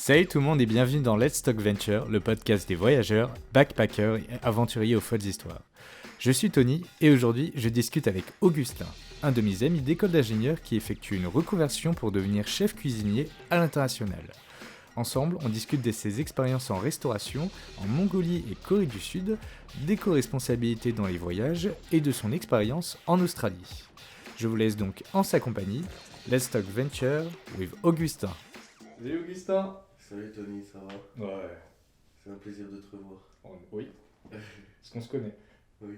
Salut tout le monde et bienvenue dans Let's Talk Venture, le podcast des voyageurs, backpackers et aventuriers aux folles histoires. Je suis Tony et aujourd'hui je discute avec Augustin, un de mes amis d'école d'ingénieur qui effectue une reconversion pour devenir chef cuisinier à l'international. Ensemble, on discute de ses expériences en restauration, en Mongolie et Corée du Sud, d'éco-responsabilité dans les voyages et de son expérience en Australie. Je vous laisse donc en sa compagnie. Let's Talk Venture with Augustin. Salut Augustin. Salut Tony, ça va? Ouais. C'est un plaisir de te revoir. Oui. Parce qu'on se connaît. Oui.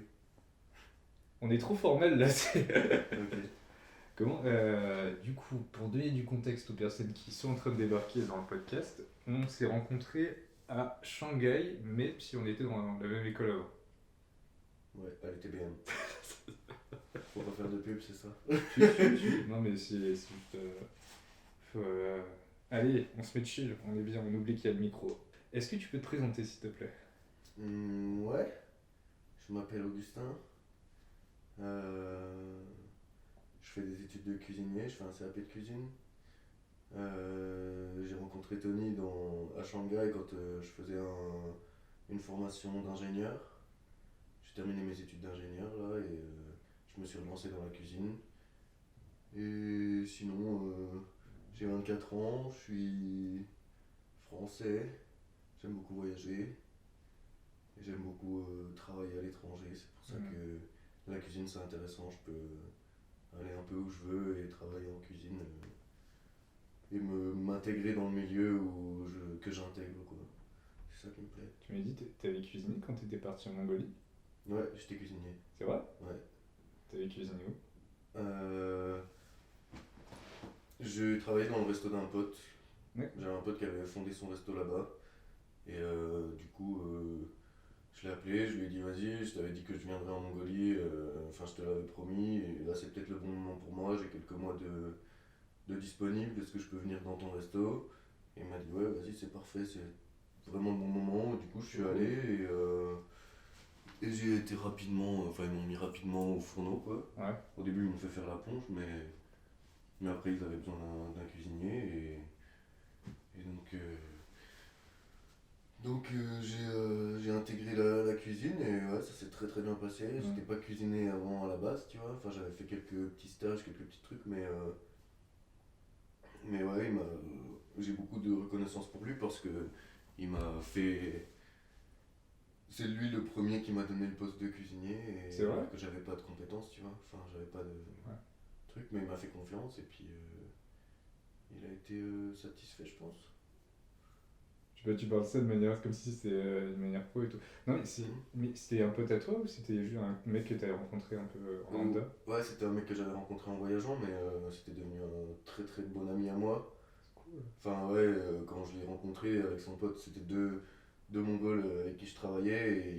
On est trop formel là. Ok. Comment Du coup, pour donner du contexte aux personnes qui sont en train de débarquer dans le podcast, on s'est rencontrés à Shanghai, mais si on était dans la même école avant. Ouais, à l'UTBM. Faut pas faire de pub, c'est ça? Non mais c'est juste... faut, allez, on se met chill, on est bien, on oublie qu'il y a le micro. Est-ce que tu peux te présenter s'il te plaît? Ouais. Je m'appelle Augustin. Je fais des études de cuisinier, je fais un CAP de cuisine. J'ai rencontré Tony à Shanghai quand je faisais une formation d'ingénieur. J'ai terminé mes études d'ingénieur là et je me suis relancé dans la cuisine. Et sinon, j'ai 24 ans, je suis français, j'aime beaucoup voyager et j'aime beaucoup travailler à l'étranger. C'est pour ça que la cuisine c'est intéressant, je peux aller un peu où je veux et travailler en cuisine et m'intégrer dans le milieu que j'intègre quoi. C'est ça qui me plaît. Tu m'as dit que t'avais cuisiné quand t'étais parti en Mongolie? Ouais, j'étais cuisinier. C'est vrai? Ouais. T'avais cuisiné où? Je travaillais dans le resto d'un pote. Ouais. J'avais un pote qui avait fondé son resto là-bas. Et du coup, je l'ai appelé, je lui ai dit vas-y, je t'avais dit que je viendrais en Mongolie, enfin je te l'avais promis, et là c'est peut-être le bon moment pour moi, j'ai quelques mois de disponible, est-ce que je peux venir dans ton resto? Et il m'a dit ouais, vas-y, c'est parfait, c'est vraiment le bon moment. Et du coup, je suis allé et j'ai été rapidement, enfin ils m'ont mis rapidement au fourneau quoi. Ouais. Au début, ils m'ont fait faire la plonge, mais après ils avaient besoin d'un cuisinier et j'ai intégré la cuisine et ouais, ça s'est très très bien passé. J'étais pas cuisiné avant à la base, tu vois. Enfin, j'avais fait quelques petits stages, quelques petits trucs, mais ouais, j'ai beaucoup de reconnaissance pour lui parce que il m'a fait. C'est lui le premier qui m'a donné le poste de cuisinier et C'est vrai alors que j'avais pas de compétences, tu vois. Enfin, j'avais pas de truc, mais il m'a fait confiance et puis il a été satisfait, je pense. Je sais pas, tu parles de ça de manière comme si c'était une manière pro et tout. Non, mais c'était un pote à toi ou c'était juste un mec que t'avais rencontré un peu en lambda? Ouais, c'était un mec que j'avais rencontré en voyageant, mais c'était devenu un très très bon ami à moi. Cool. Enfin, ouais, quand je l'ai rencontré avec son pote, c'était deux Mongols avec qui je travaillais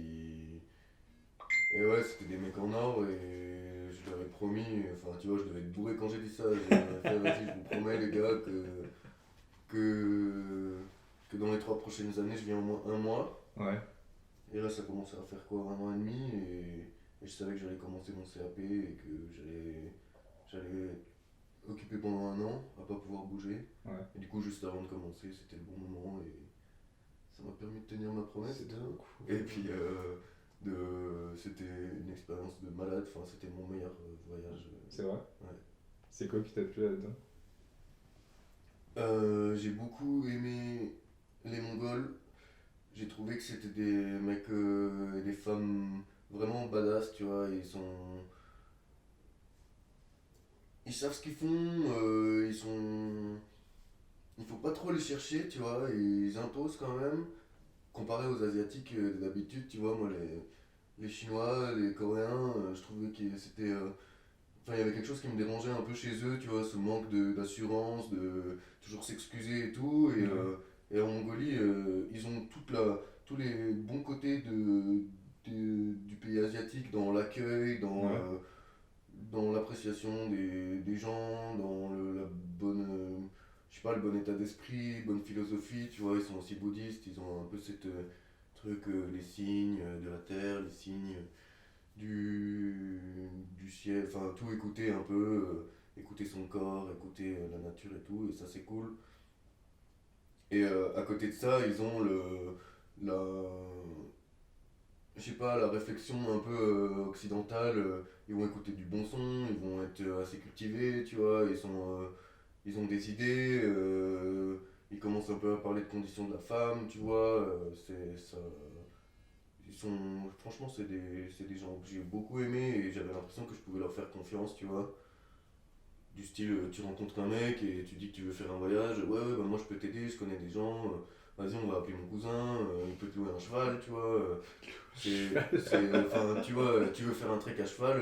et ouais, c'était des mecs en or et je leur ai promis, enfin, tu vois, je devais être bourré quand j'ai dit ça. J'ai fait, vas-y, je vous promets, les gars, que, que dans les 3 prochaines années, je viens au moins un mois. Ouais. Et là, ça commençait à faire quoi, 1 an et demi et je savais que j'allais commencer mon CAP et que j'allais être occupé pendant un an, à pas pouvoir bouger. Ouais. Et du coup, juste avant de commencer, c'était le bon moment et ça m'a permis de tenir ma promesse. C'est trop cool. Et puis, c'était une expérience de malade, enfin, c'était mon meilleur voyage. C'est vrai? Ouais. C'est quoi qui t'a plu là-dedans? J'ai beaucoup aimé les Mongols. J'ai trouvé que c'était des mecs et des femmes vraiment badass, tu vois. Ils savent ce qu'ils font, il faut pas trop les chercher, tu vois. Ils imposent quand même. Comparé aux Asiatiques d'habitude, tu vois, moi, les Chinois, les Coréens, je trouvais que c'était. Enfin, il y avait quelque chose qui me dérangeait un peu chez eux, tu vois, ce manque d'assurance, de toujours s'excuser et tout. Et en Mongolie, ils ont tous les bons côtés du pays asiatique dans l'accueil, Ouais. dans l'appréciation des gens, dans la bonne, je sais pas, le bon état d'esprit, bonne philosophie, tu vois, ils sont aussi bouddhistes, ils ont un peu cette truc, les signes de la terre, les signes du, du ciel, enfin tout écouter un peu, écouter son corps, écouter la nature et tout, et ça c'est cool. Et à côté de ça, ils ont la, je sais pas, la réflexion un peu occidentale. Ils vont écouter du bon son, ils vont être assez cultivés, tu vois. Ils ont des idées. Ils commencent un peu à parler de conditions de la femme, tu vois. C'est ça. Ils sont, franchement, c'est des gens que j'ai beaucoup aimé et j'avais l'impression que je pouvais leur faire confiance, tu vois. Du style, tu rencontres un mec et tu dis que tu veux faire un voyage, ouais, ouais, bah moi je peux t'aider, je connais des gens, vas-y, on va appeler mon cousin, il peut te louer un cheval, tu vois. Enfin, tu vois, tu veux faire un trek à cheval,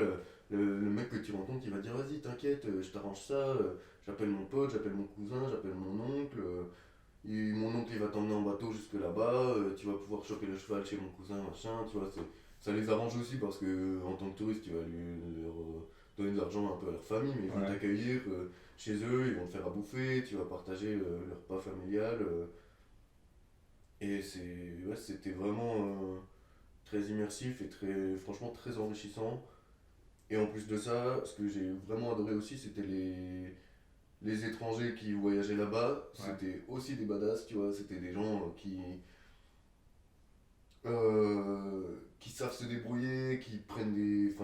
le mec que tu rencontres, il va te dire, vas-y, t'inquiète, je t'arrange ça, j'appelle mon pote, j'appelle mon cousin, j'appelle mon oncle, mon oncle il va t'emmener en bateau jusque là-bas, tu vas pouvoir choper le cheval chez mon cousin, machin, tu vois, ça les arrange aussi parce que en tant que touriste, tu vas leur donner de l'argent un peu à leur famille, mais ils vont Ouais. t'accueillir chez eux, ils vont te faire à bouffer, tu vas partager leur repas familial. Et ouais, c'était vraiment très immersif et franchement très enrichissant. Et en plus de ça, ce que j'ai vraiment adoré aussi, c'était les étrangers qui voyageaient là-bas. Ouais. C'était aussi des badass, tu vois, c'était des gens qui savent se débrouiller, qui prennent des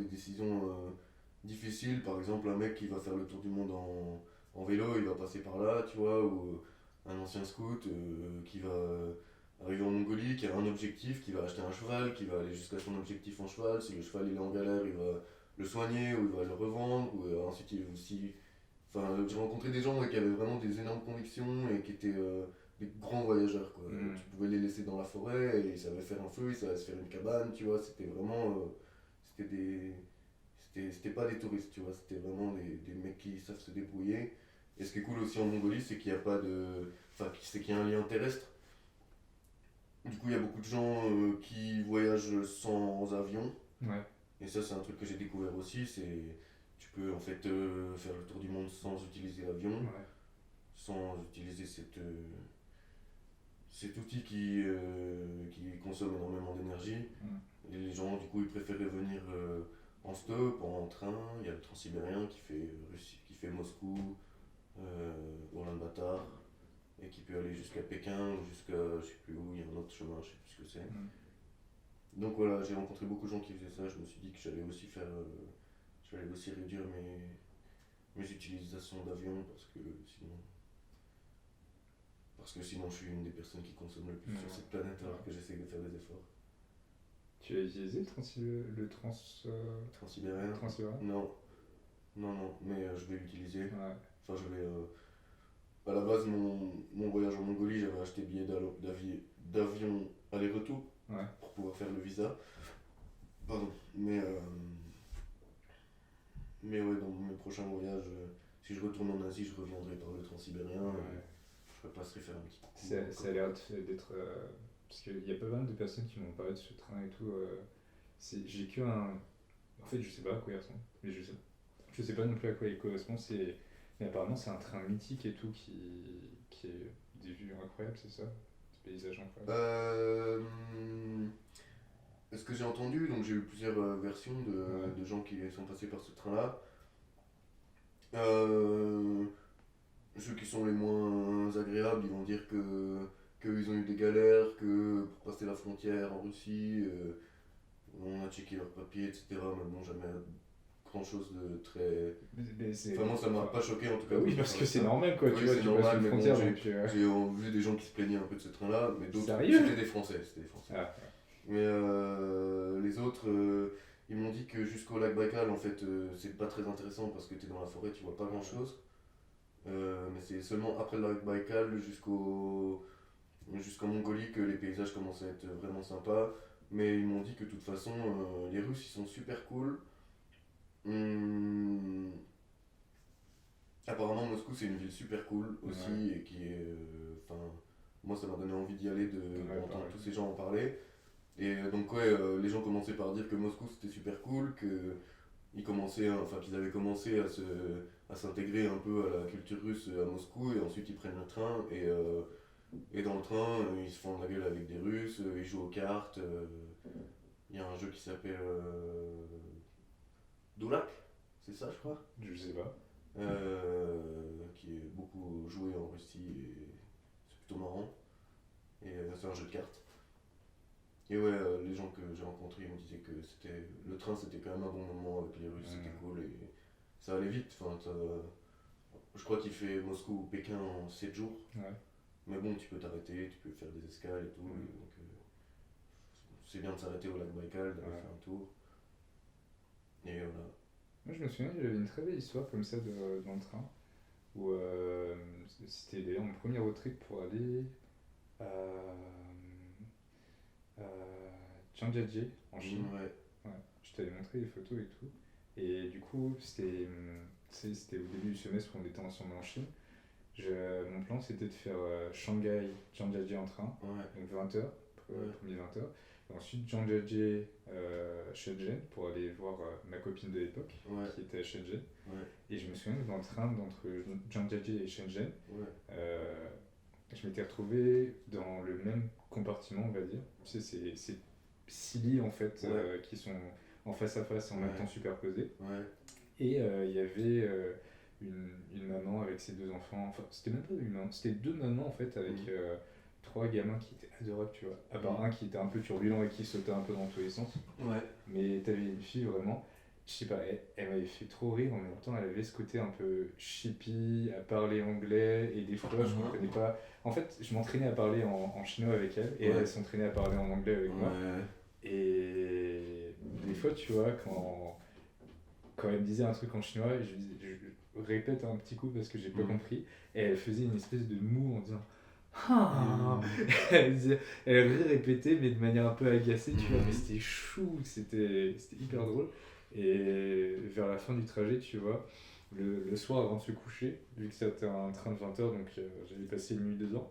décisions difficiles. Par exemple, un mec qui va faire le tour du monde en vélo, il va passer par là, tu vois, ou un ancien scout qui va arriver en Mongolie, qui a un objectif, qui va acheter un cheval, qui va aller jusqu'à son objectif en cheval. Si le cheval il est en galère, il va le soigner ou il va le revendre. Ou, ensuite, il va aussi. Enfin, j'ai rencontré des gens ouais, qui avaient vraiment des énormes convictions et qui étaient des grands voyageurs quoi. Mm. Tu pouvais les laisser dans la forêt et ils savaient faire un feu, ils savaient se faire une cabane, tu vois, c'était vraiment c'était des c'était pas des touristes, tu vois, c'était vraiment des mecs qui savent se débrouiller. Et ce qui est cool aussi en Mongolie, c'est qu'il n'y a pas de c'est qu'il y a un lien terrestre. Du coup, il y a beaucoup de gens qui voyagent sans avion Ouais. et ça c'est un truc que j'ai découvert aussi, c'est tu peux en fait faire le tour du monde sans utiliser l'avion, Ouais. sans utiliser cet outil qui consomme énormément d'énergie. Mm. Et les gens, du coup, ils préféraient venir en stop, en train. Il y a le Transsibérien qui fait, qui fait Moscou, Ulaanbaatar, et qui peut aller jusqu'à Pékin ou jusqu'à je sais plus où, il y a un autre chemin, je sais plus ce que c'est. Mm. Donc voilà, j'ai rencontré beaucoup de gens qui faisaient ça. Je me suis dit que j'allais aussi réduire mes utilisations d'avion parce que sinon je suis une des personnes qui consomme le plus Ouais. sur cette planète alors Ouais. que j'essaie de faire des efforts. Tu as utilisé Transsibérien? Transsibérien? Non, non, non, mais je vais l'utiliser. Ouais. Enfin, je vais. À la base, mon voyage en Mongolie, j'avais acheté billet d'avion aller-retour Ouais. pour pouvoir faire le visa. Pardon. Mais ouais, dans mes prochains voyages, si je retourne en Asie, je reviendrai par le Transsibérien Ouais. et je repasserai faire un petit coucou. Ça a l'air d'être. Parce qu'il y a pas mal de personnes qui m'ont parlé de ce train et tout. J'ai que un. En fait, je sais pas à quoi il ressemble. Mais je sais pas non plus à quoi il correspond. Mais apparemment, c'est un train mythique et tout qui est des vues incroyables, c'est ça? Des paysages incroyables. Ce que j'ai entendu, donc j'ai eu plusieurs versions Ouais. de gens qui sont passés par ce train-là. Euh, Ceux qui sont les moins agréables, ils vont dire qu'ils ont eu des galères, que pour passer la frontière en Russie, on a checké leurs papiers, etc. Mais bon, jamais grand chose de très. Mais c'est. Vraiment, ça m'a Enfin, pas choqué en tout cas. bah oui, quand parce j'ai que parlé de c'est ça. normal quoi, Oui, tu vois, c'est tu passes normal, une mais bon, frontière donc. j'ai vu des gens qui se plaignaient un peu de ce train-là, mais d'autres. Sérieux? C'était des Français, c'était des Français. Ah, Mais les autres, ils m'ont dit que jusqu'au lac Baïkal, en fait, c'est pas très intéressant parce que t'es dans la forêt, tu vois pas grand-chose. Mais c'est seulement après le lac Baïkal jusqu'en Mongolie que les paysages commencent à être vraiment sympas. Mais ils m'ont dit que de toute façon, les Russes ils sont super cool. Hum, Apparemment, Moscou c'est une ville super cool aussi Ouais. et qui est. Enfin, moi ça m'a donné envie d'y aller, Ouais, d'entendre pareil. tous ces gens en parler. Et donc, ouais, les gens commençaient par dire que Moscou c'était super cool, qu'ils avaient commencé à s'intégrer un peu à la culture russe à Moscou, et ensuite ils prennent le train, et dans le train, ils se font de la gueule avec des Russes, ils jouent aux cartes. Il y a un jeu qui s'appelle Dulak, c'est ça je crois, Je sais pas. qui est beaucoup joué en Russie, et plutôt marrant. Et c'est un jeu de cartes. Et ouais, les gens que j'ai rencontrés ils me disaient que le train c'était quand même un bon moment avec les Russes, c'était cool et ça allait vite. Enfin, je crois qu'il fait Moscou ou Pékin en 7 jours. Ouais. Mais bon, tu peux t'arrêter, tu peux faire des escales et tout. Et donc, c'est bien de s'arrêter au lac Baïkal, d'aller faire un tour. Et voilà. Moi je me souviens, j'avais une très belle histoire comme ça dans le train. Où c'était d'ailleurs mon premier road trip pour aller à Zhangjiajie en Chine. Ouais. Ouais, je t'avais montré les photos et tout. Et du coup, c'était au début du semestre où on était ensemble en Chine. Mon plan c'était de faire Shanghai, Zhangjiajie en train, donc 20h, premier 20h. Et ensuite Zhangjiajie, Shenzhen pour aller voir ma copine de l'époque qui était à Shenzhen. Et je me souviens que dans le train d'entre Zhangjiajie et Shenzhen, je m'étais retrouvé dans le même compartiment, on va dire. Tu sais, c'est 6 lits en fait qui sont en face à face en même temps superposés. Et il y avait une maman avec ses 2 enfants. Enfin, c'était même pas une maman, c'était 2 mamans en fait avec 3 gamins qui étaient adorables, tu vois. À part un qui était un peu turbulent et qui sautait un peu dans tous les sens. Mais t'avais une fille vraiment, je sais pas, elle m'avait fait trop rire. En même temps, elle avait ce côté un peu chippy, à parler anglais. Et des fois, je comprenais pas. En fait, je m'entraînais à parler en chinois avec elle. Et elle s'entraînait à parler en anglais avec moi. Et des fois, tu vois, quand elle me disait un truc en chinois, je répète un petit coup parce que j'ai pas compris. Et elle faisait une espèce de moue en disant ah. Elle répétait mais de manière un peu agacée, tu vois, mais c'était chou, c'était hyper drôle. Et vers la fin du trajet, tu vois, le soir avant de se coucher, vu que c'était un train de 20h, donc j'avais passé une nuit dedans.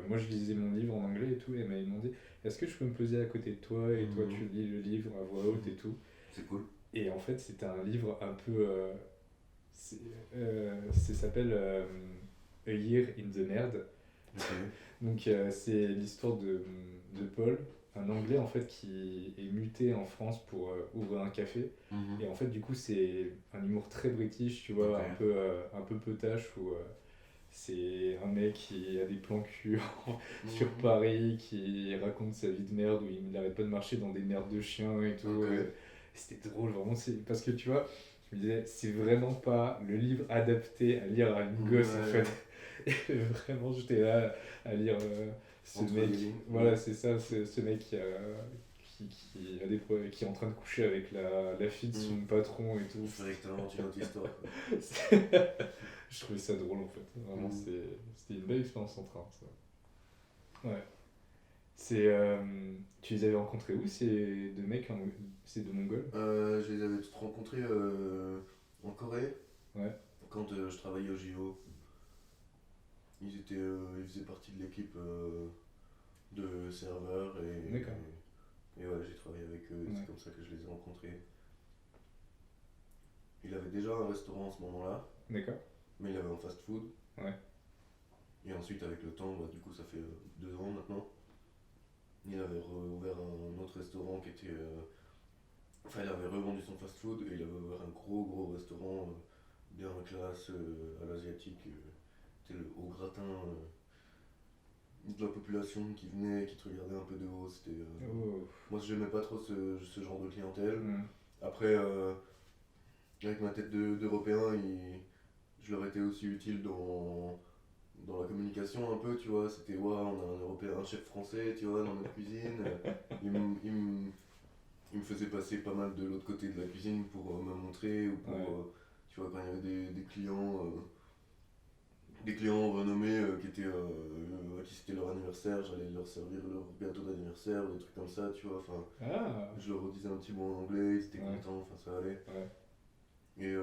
Moi je lisais mon livre en anglais et tout, et elle m'avait demandé est-ce que je peux me poser à côté de toi et toi tu lis le livre à voix haute et tout. C'est cool. Et en fait c'était un livre un peu ça s'appelle A Year in the Nerd. Donc c'est l'histoire de Paul, un anglais en fait qui est muté en France pour ouvrir un café. Et en fait du coup c'est un humour très british, tu vois, un peu potache où c'est un mec qui a des plans cul sur Paris, qui raconte sa vie de merde où il n'arrête pas de marcher dans des merdes de chiens et tout. C'était drôle vraiment, parce que tu vois, je me disais c'est vraiment pas le livre adapté à lire à une gosse en fait. Et vraiment j'étais là à lire ce mec, voilà c'est ça, ce mec qui a des problèmes, qui est en train de coucher avec la fille de son patron et tout. C'est exactement une autre histoire. Je trouvais ça drôle en fait, vraiment c'était une belle expérience en train ça. Ouais. Tu les avais rencontrés où ces 2 mecs, ces 2 Mongols? Je les avais rencontrés en Corée. Quand je travaillais au JO. Ils faisaient partie de l'équipe de serveurs et ouais, j'ai travaillé avec eux, c'est comme ça que je les ai rencontrés. Il avait déjà un restaurant à ce moment-là. D'accord. Mais il avait un fast-food. Et ensuite, avec le temps, du coup, ça fait 2 ans maintenant. Il avait ouvert un autre restaurant qui était. Enfin, il avait revendu son fast-food et il avait ouvert un gros restaurant bien classe à l'asiatique. C'était le haut gratin de la population qui venait, qui te regardait un peu de haut. C'était, moi, j'aimais pas trop ce genre de clientèle. Après, avec ma tête d'Européen, je leur étais aussi utile dans la communication un peu, tu vois. C'était, on a un Européen, un chef français, tu vois, dans notre cuisine. Il me faisait passer pas mal de l'autre côté de la cuisine pour me montrer, ou pour, tu vois, quand il y avait des clients renommés qui c'était leur anniversaire, j'allais leur servir leur gâteau d'anniversaire, des trucs comme ça, tu vois. Enfin, je leur redisais un petit mot en anglais, ils étaient contents, enfin ça allait. Et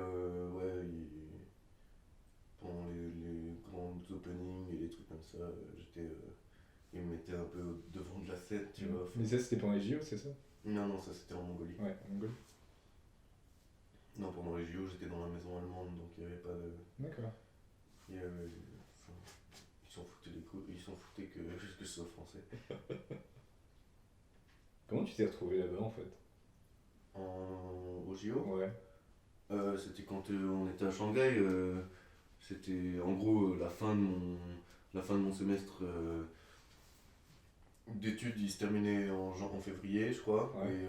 pendant les grands openings et les trucs comme ça, ils me mettaient un peu devant de la scène, tu vois. Mais ça c'était pendant les JO, c'est ça? Non, ça c'était en Mongolie. Ouais, en Mongolie. Non, pendant les JO, j'étais dans la maison allemande, donc il n'y avait pas de. D'accord. Ils s'en foutaient des coups, ils s'en foutaient que je sois français. Comment tu t'es retrouvé là-bas en fait? Au JO? Ouais. C'était quand on était à Shanghai, c'était en gros la fin de la fin de mon semestre d'études, il se terminait en février, je crois. Ouais.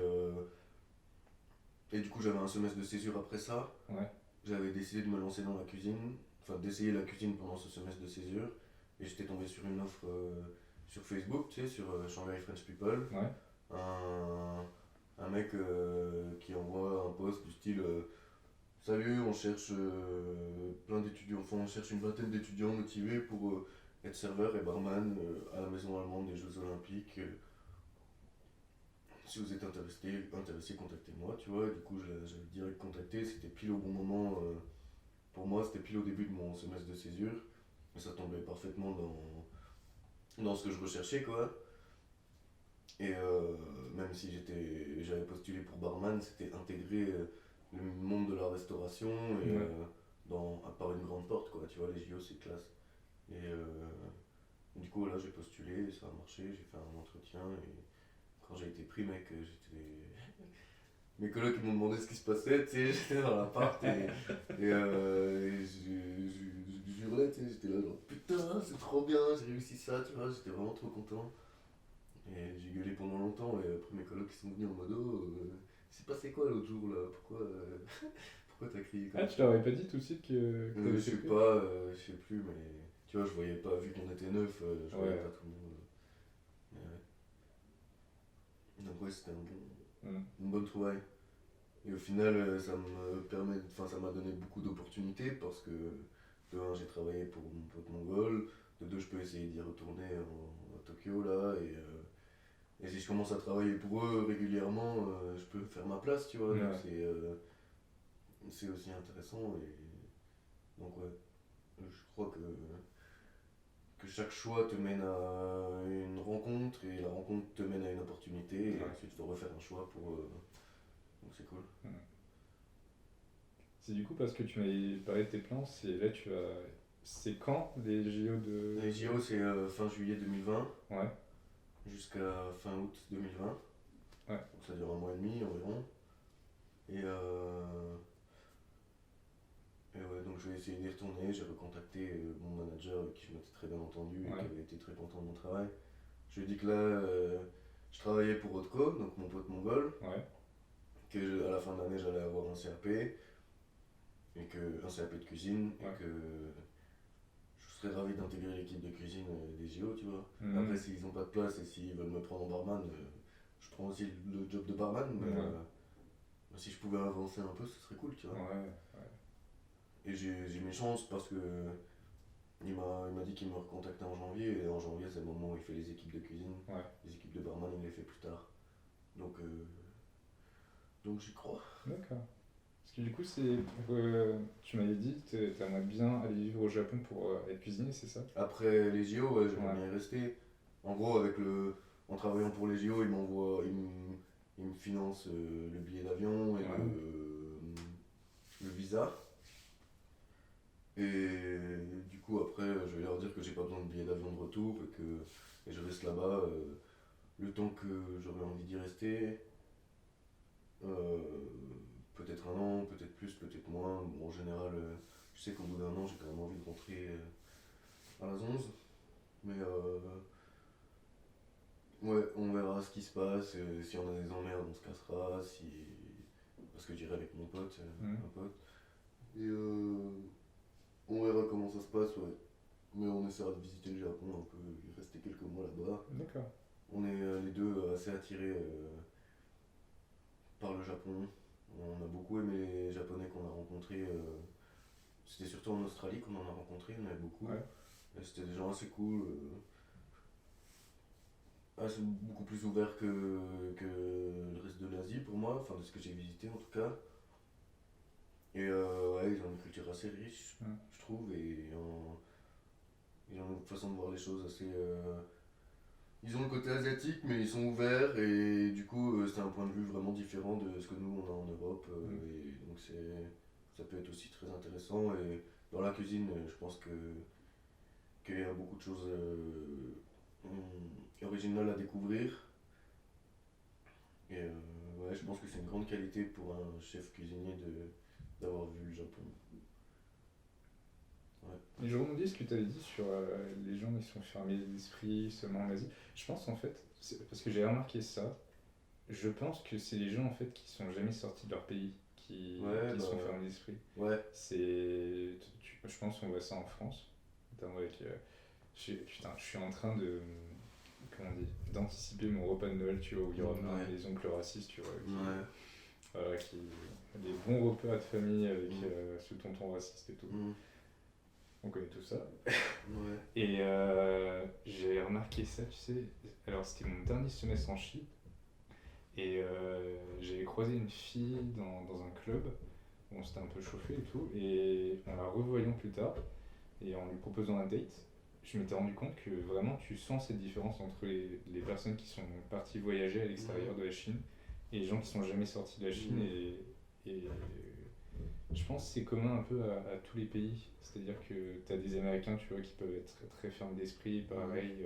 Et du coup, j'avais un semestre de césure après ça. Ouais. J'avais décidé de me lancer dans la cuisine, enfin d'essayer la cuisine pendant ce semestre de césure. Et j'étais tombé sur une offre sur Facebook, tu sais, sur Shanghai French People. Ouais. Un mec qui envoie un post du style Salut, on cherche plein d'étudiants, enfin on cherche une vingtaine d'étudiants motivés pour être serveur et barman à la maison allemande des Jeux Olympiques. Si vous êtes intéressé, contactez-moi, tu vois. Et du coup, j'avais direct contacté, c'était pile au bon moment. Pour moi, c'était pile au début de mon semestre de césure. Et ça tombait parfaitement dans ce que je recherchais, quoi. Et même si j'avais postulé pour barman, c'était intégrer le monde de la restauration et Ouais. par une grande porte, quoi. Tu vois, les JO, c'est classe. Et du coup, là, j'ai postulé, ça a marché, j'ai fait un entretien et quand j'ai été pris, mec, j'étais. Mes colocs ils m'ont demandé ce qui se passait, tu sais, j'étais dans l'appart et je hurlais, tu sais, j'étais là genre putain, c'est trop bien, j'ai réussi ça, tu vois, j'étais vraiment trop content. Et j'ai gueulé pendant longtemps et après mes colocs ils sont venus en mode c'est passé quoi l'autre jour là, pourquoi t'as crié comme Ah, ça? tu leur avais pas dit tout de suite que Je t'avais sais été pris? pas, je sais plus, mais tu vois, je voyais pas, vu qu'on était neuf, je voyais Ouais. pas tout le monde. Mais ouais. Donc ouais, c'était une bonne trouvaille. Et au final, ça m'a donné beaucoup d'opportunités parce que de un, j'ai travaillé pour mon pote mongol, de deux, je peux essayer d'y retourner à Tokyo là, et si je commence à travailler pour eux régulièrement, je peux faire ma place, tu vois, Ouais. donc c'est aussi intéressant, et donc ouais, je crois que chaque choix te mène à une rencontre, et la rencontre te mène à une opportunité, et Ouais. ensuite il faut refaire un choix donc c'est cool. C'est du coup parce que tu m'avais parlé de tes plans, c'est là tu vas. C'est quand les JO de. Les JO, c'est fin juillet 2020 Ouais. jusqu'à fin août 2020. Ouais. Donc ça dure un mois et demi environ. Et ouais, donc je vais essayer d'y retourner. J'ai recontacté mon manager avec qui je m'étais très bien entendu et Ouais. qui avait été très content de mon travail. Je lui ai dit que là, je travaillais pour Otko, donc mon pote mongol, Ouais. à la fin de l'année j'allais avoir un CAP, un CAP de cuisine, Ouais. et que je serais ravi d'intégrer l'équipe de cuisine des JO, tu vois. Mhm. Après, s'ils n'ont pas de place et s'ils veulent me prendre en barman, je prends aussi le job de barman, mais Ouais. si je pouvais avancer un peu, ce serait cool, tu vois. Ouais. Et j'ai mes chances parce que il m'a dit qu'il me recontactait en janvier, et en janvier, c'est le moment où il fait les équipes de cuisine. Ouais. Les équipes de barman, il les fait plus tard. Donc j'y crois. D'accord. Parce que du coup, c'est. Tu m'avais dit que t'aimerais bien aller vivre au Japon pour être cuisinier, c'est ça? Après les JO, ouais, j'aimerais Ouais. bien y rester. En gros, en travaillant pour les JO, il me finance le billet d'avion et Ouais. le visa. Et du coup, après, je vais leur dire que j'ai pas besoin de billet d'avion de retour et je reste là-bas le temps que j'aurai envie d'y rester. Euh, Peut-être un an, peut-être plus, peut-être moins. Bon, en général, je sais qu'au bout d'un an, j'ai quand même envie de rentrer à la 11. Mais ouais, on verra ce qui se passe. Si on a des emmerdes, on se cassera. Parce que j'irai avec mon pote, un pote. Et on verra comment ça se passe, ouais. Mais on essaiera de visiter le Japon un peu, y rester quelques mois là-bas. D'accord. On est les deux assez attirés par le Japon. On a beaucoup aimé les Japonais qu'on a rencontrés. C'était surtout en Australie qu'on en a rencontrés, on en avait beaucoup. Ouais. Et c'était des gens assez cool. Beaucoup plus ouverts que le reste de l'Asie pour moi, enfin de ce que j'ai visité en tout cas. Et ouais, ils ont une culture assez riche, Ouais. je trouve, et ils ont une façon de voir les choses assez. Ils ont le côté asiatique, mais ils sont ouverts, et du coup, c'est un point de vue vraiment différent de ce que nous on a en Europe. Et donc ça peut être aussi très intéressant. Et dans la cuisine, je pense qu'il y a beaucoup de choses originales à découvrir. Et ouais, je pense que c'est une grande qualité pour un chef cuisinier d'avoir vu le Japon. Ouais. Mais je rebondis ce que tu avais dit sur les gens qui sont fermés d'esprit seulement en Asie. Je pense en fait, parce que j'ai remarqué ça, je pense que c'est les gens en fait qui sont jamais sortis de leur pays qui sont fermés d'esprit. Ouais. Je pense qu'on voit ça en France, notamment avec. Putain, je suis en train de. Comment on dit, d'anticiper mon repas de Noël, tu vois, où il y aura les oncles racistes, tu vois. Des bons repas de famille avec ce tonton raciste et tout. On connaît tout ça. Ouais. Et j'ai remarqué ça, tu sais. Alors, c'était mon dernier semestre en Chine. Et j'avais croisé une fille dans un club. On s'était un peu chauffé et tout. Et en la revoyant plus tard, et en lui proposant un date, je m'étais rendu compte que vraiment tu sens cette différence entre les personnes qui sont parties voyager à l'extérieur de la Chine et les gens qui sont jamais sortis de la Chine. Et je pense que c'est commun un peu à tous les pays. C'est-à-dire que tu as des Américains, tu vois, qui peuvent être très, très fermes d'esprit, pareil,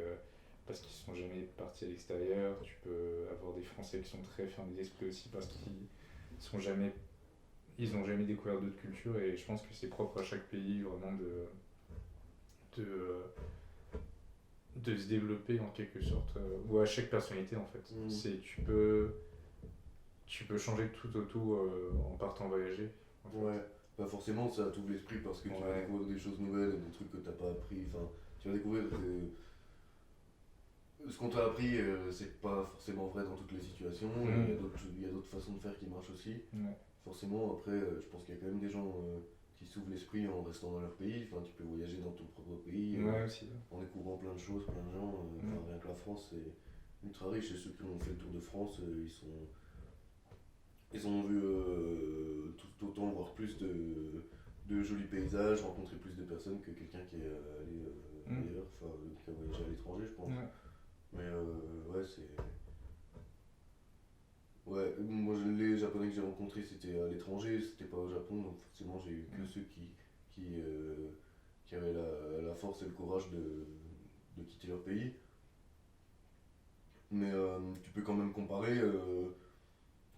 parce qu'ils sont jamais partis à l'extérieur. Tu peux avoir des Français qui sont très fermes d'esprit aussi parce qu'ils n'ont jamais découvert d'autres cultures. Et je pense que c'est propre à chaque pays vraiment de se développer en quelque sorte, ou à chaque personnalité en fait. C'est tu peux changer tout au tout en partant voyager. En fait. Ouais, bah forcément ça t'ouvre l'esprit parce que tu vas découvrir des choses nouvelles, des trucs que t'as pas appris, enfin tu vas découvrir que ce qu'on t'a appris c'est pas forcément vrai dans toutes les situations, il y a d'autres façons de faire qui marchent aussi. Forcément après je pense qu'il y a quand même des gens qui s'ouvrent l'esprit en restant dans leur pays, enfin tu peux voyager dans ton propre pays en découvrant plein de choses, plein de gens, rien que la France c'est ultra riche et ceux qui ont fait le tour de France ils ont vu tout autant, voire plus de jolis paysages, rencontrer plus de personnes que quelqu'un qui est allé ailleurs, enfin qui a voyagé à l'étranger je pense. Mais ouais c'est... Ouais, moi les japonais que j'ai rencontrés c'était à l'étranger, c'était pas au Japon, donc forcément j'ai eu que ceux qui avaient la force et le courage de quitter leur pays. Mais tu peux quand même comparer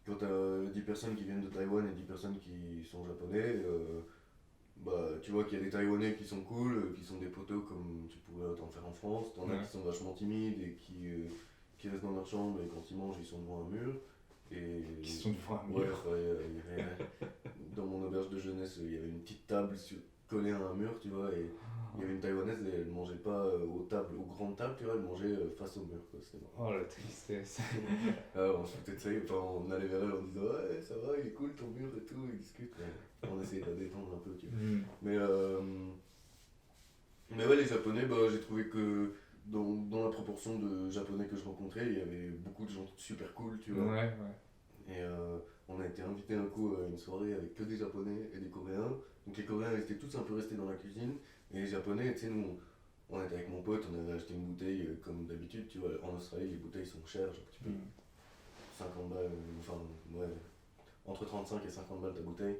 quand t'as 10 personnes qui viennent de Taïwan et 10 personnes qui sont japonais, bah tu vois qu'il y a des Taïwanais qui sont cool, qui sont des poteaux comme tu pourrais t'en faire en France, t'en as qui sont vachement timides et qui restent dans leur chambre et quand ils mangent ils sont devant un mur. Qui sont devant un mur. Ouais, dans mon auberge de jeunesse, il y avait une petite table collée à un mur, tu vois, et il y avait une Taïwanaise, elle ne mangeait pas aux grandes tables, tu vois, elle mangeait face au mur, quoi, c'était marrant. Oh la tristesse. On se foutait de ça, enfin, on allait vers elle en disant ouais, ça va, il est cool ton mur et tout, ils discutent. On essayait de la détendre un peu, tu vois. Mais ouais, les Japonais, bah, j'ai trouvé que dans la proportion de Japonais que je rencontrais, il y avait beaucoup de gens super cool, tu vois. Et on a été invité un coup à une soirée avec que des Japonais et des Coréens. Donc les Coréens ils étaient tous un peu restés dans la cuisine. Et les Japonais, tu sais, nous, on était avec mon pote, on avait acheté une bouteille comme d'habitude, tu vois. En Australie, les bouteilles sont chères, genre tu payes 50 balles, enfin, ouais, entre 35 et 50 balles ta bouteille.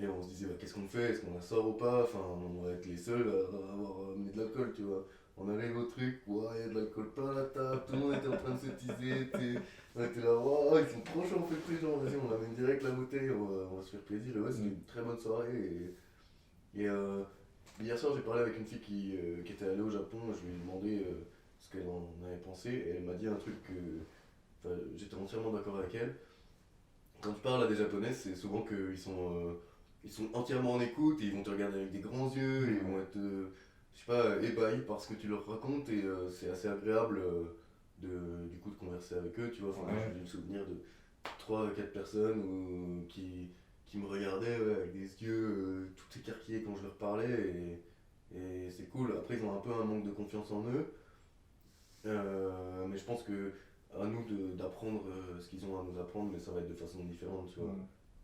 Et on se disait, bah, qu'est-ce qu'on fait? Est-ce qu'on la sort ou pas? Enfin, on va être les seuls à avoir amené de l'alcool, tu vois. On arrive au truc, ouais, il y a de l'alcool plein à la table, tout le monde était en train de se teaser, on était là, wow, ils sont trop chauds, on fait plus genre, vas-y, on amène direct la bouteille, on va se faire plaisir. Et ouais, c'était une très bonne soirée. Et hier soir, j'ai parlé avec une fille qui était allée au Japon, je lui ai demandé ce qu'elle en avait pensé, et elle m'a dit un truc que j'étais entièrement d'accord avec elle. Quand tu parles à des Japonais, c'est souvent qu'ils sont entièrement en écoute, et ils vont te regarder avec des grands yeux, et ils vont être, je sais pas, ébahis par ce que tu leur racontes, et c'est assez agréable du coup de converser avec eux, tu vois. Enfin, j'ai le souvenir de 3-4 personnes qui me regardaient avec des yeux tout écarquillés quand je leur parlais, et c'est cool. Après, ils ont un peu un manque de confiance en eux, mais je pense que à nous d'apprendre ce qu'ils ont à nous apprendre, mais ça va être de façon différente, tu vois,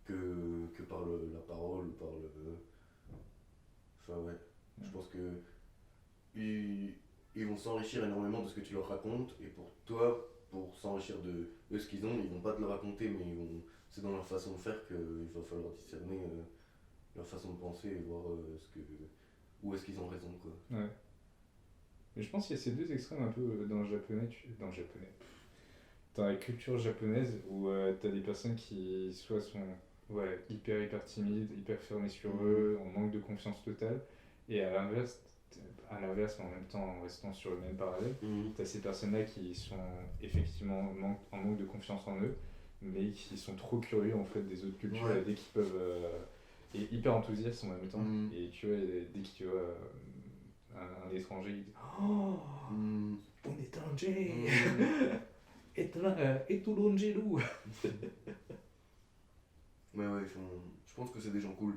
que par la parole ou par le... Enfin ouais, je pense que ils vont s'enrichir énormément de ce que tu leur racontes, et pour toi, pour s'enrichir de eux ce qu'ils ont, ils vont pas te le raconter, mais c'est dans leur façon de faire qu'il va falloir discerner leur façon de penser et voir où est-ce qu'ils ont raison, quoi. Ouais. Mais je pense qu'il y a ces deux extrêmes un peu dans la culture japonaise où t'as des personnes qui soit sont hyper timides, hyper fermées sur eux, en manque de confiance totale, Et à l'inverse, mais en même temps en restant sur le même parallèle, t'as ces personnes-là qui sont effectivement en manque de confiance en eux, mais qui sont trop curieux en fait des autres cultures Ouais. et dès qu'ils peuvent et hyper enthousiastes en même temps. Mm. Et tu vois, dès qu'ils voient un étranger, ils disent Oh, Mm. un étranger Mm. Et tout l'angelou. Ouais, je pense que c'est des gens cool.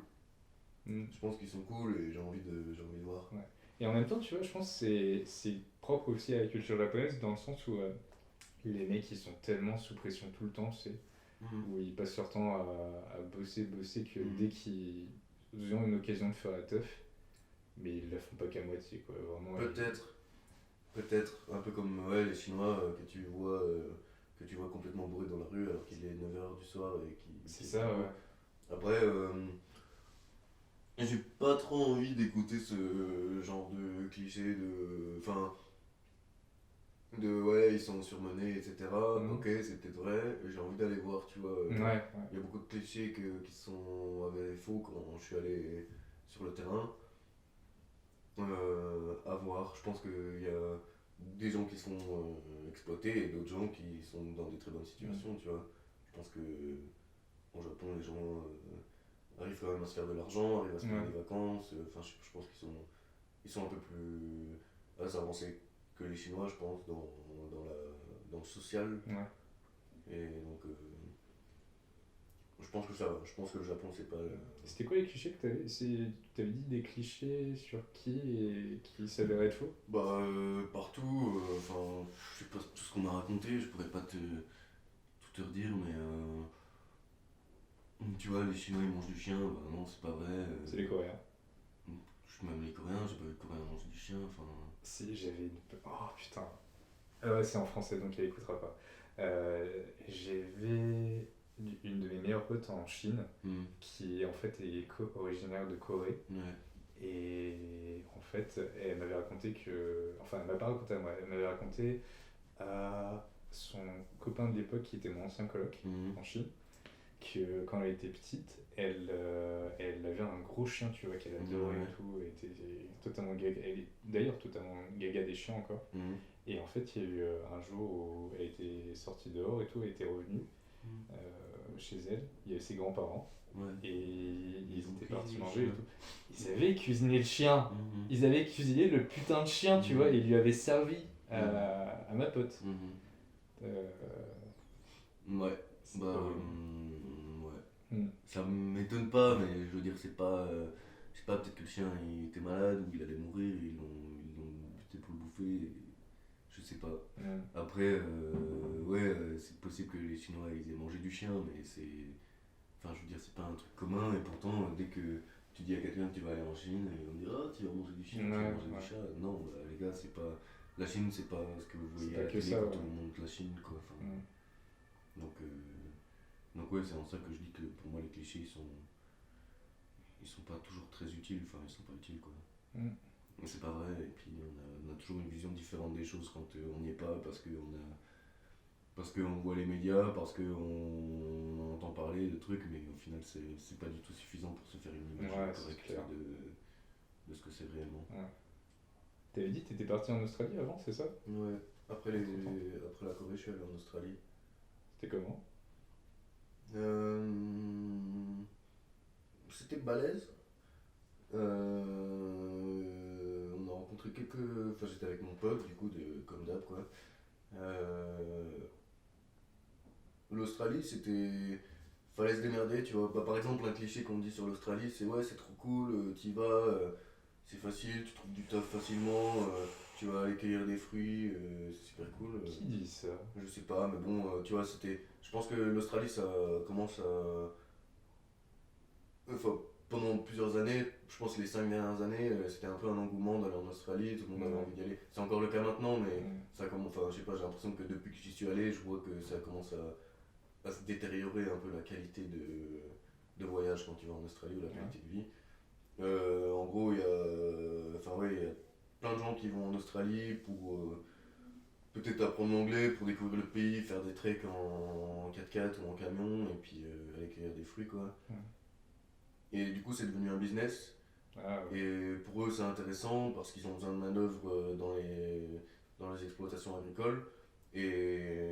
Mm. Je pense qu'ils sont cool et j'ai envie de voir. Ouais. Et en même temps, tu vois, je pense que c'est propre aussi à la culture japonaise dans le sens où les mecs ils sont tellement sous pression tout le temps, tu sais, où ils passent leur temps à bosser, que dès qu'ils ont une occasion de faire la teuf, mais ils la font pas qu'à moitié, quoi. Vraiment, Peut-être, un peu comme ouais, les Chinois que tu vois complètement bourrés dans la rue alors qu'il est 9h du soir et c'est ça, ouais. Après, j'ai pas trop envie d'écouter ce genre de cliché de. Enfin, de ouais, ils sont surmenés, etc. Ok, c'est peut-être vrai, j'ai envie d'aller voir, tu vois. Ouais. Il y a beaucoup de clichés qui sont faux quand je suis allé sur le terrain. À voir, je pense qu'il y a des gens qui sont exploités et d'autres gens qui sont dans des très bonnes situations, tu vois. Je pense que au Japon, les gens arrivent quand même à se faire de l'argent, arrivent à se payer des vacances. Enfin, je pense ils sont un peu plus avancés que les Chinois, je pense, dans le social. Ouais. Et donc, je pense que ça va. Je pense que le Japon, c'est pas. C'était quoi les clichés que t'avais dit des clichés sur qui et qui s'avéraient être faux? Bah, partout. Enfin, je sais pas tout ce qu'on m'a raconté, je pourrais pas tout te redire, mais. Tu vois, les Chinois ils mangent du chien, bah non, c'est pas vrai. C'est les Coréens. Même les Coréens, j'ai pas vu de Coréens manger du chien, enfin. Si, j'avais une. Oh putain. Ah ouais, c'est en français donc elle écoutera pas. J'avais une de mes meilleures potes en Chine qui en fait est originaire de Corée. Ouais. Et en fait, elle m'avait raconté que. Enfin, elle m'a pas raconté à moi, elle m'avait raconté à son copain de l'époque qui était mon ancien coloc en Chine que quand elle était petite, elle avait un gros chien, tu vois, qu'elle adorait et tout, elle était totalement gaga, elle est d'ailleurs totalement gaga des chiens encore. Et en fait, il y a eu un jour où elle était sortie dehors et tout, elle était revenue chez elle, il y avait ses grands-parents. Ouais. Et ils étaient partis manger et tout. Ils avaient cuisiné le chien. Ils avaient cuisiné le putain de chien, tu vois, et ils lui avaient servi à ma pote. Ouais. Bah, ouais. Ça m'étonne pas, mais je veux dire, c'est pas. Je sais pas, peut-être que le chien il était malade ou il allait mourir, ils l'ont buté pour le bouffer. Je sais pas. Après, ouais, c'est possible que les Chinois ils aient mangé du chien, mais c'est. Enfin, je veux dire, c'est pas un truc commun, et pourtant, dès que tu dis à quelqu'un que tu vas aller en Chine, ils vont dire ah, tu vas manger du chien, tu vas manger du chat. Non, bah, les gars, c'est pas. La Chine, c'est pas ce que vous voyez à la télé quand on montre la Chine, quoi. Enfin, donc, ouais, c'est en ça que je dis que pour moi, les clichés, ils sont pas toujours très utiles, enfin, ils sont pas utiles, quoi. Mais c'est pas vrai, et puis on a toujours une vision différente des choses quand on n'y est pas, parce qu'on voit les médias, parce qu'on entend parler de trucs, mais au final c'est pas du tout suffisant pour se faire une image correcte de ce que c'est réellement. T'avais dit que t'étais parti en Australie avant, c'est ça? Ouais, après la Corée je suis allé en Australie. C'était comment? C'était balèze. On a rencontré enfin j'étais avec mon pote du coup, comme d'hab quoi. L'Australie, fallait se démerder, tu vois. Bah, par exemple, un cliché qu'on me dit sur l'Australie, c'est ouais, c'est trop cool, t'y vas, c'est facile, tu trouves du taf facilement, tu vas aller cueillir des fruits, c'est super cool. Qui dit ça? Je sais pas, mais bon, tu vois, je pense que l'Australie, ça commence à. Enfin, pendant plusieurs années, je pense que les 5 dernières années, c'était un peu un engouement d'aller en Australie, tout le monde avait envie d'y aller. C'est encore le cas maintenant, mais ça commence. Enfin, je sais pas, j'ai l'impression que depuis que j'y suis allé, je vois que ça commence à se détériorer un peu la qualité de voyage quand tu vas en Australie, ou la qualité de vie. En gros, il y a plein de gens qui vont en Australie pour peut-être apprendre l'anglais, pour découvrir le pays, faire des treks en 4x4 ou en camion, et puis aller cueillir des fruits, quoi. Et du coup, c'est devenu un business. Ah ouais. Et pour eux, c'est intéressant parce qu'ils ont besoin de main-d'œuvre dans les exploitations agricoles. Et,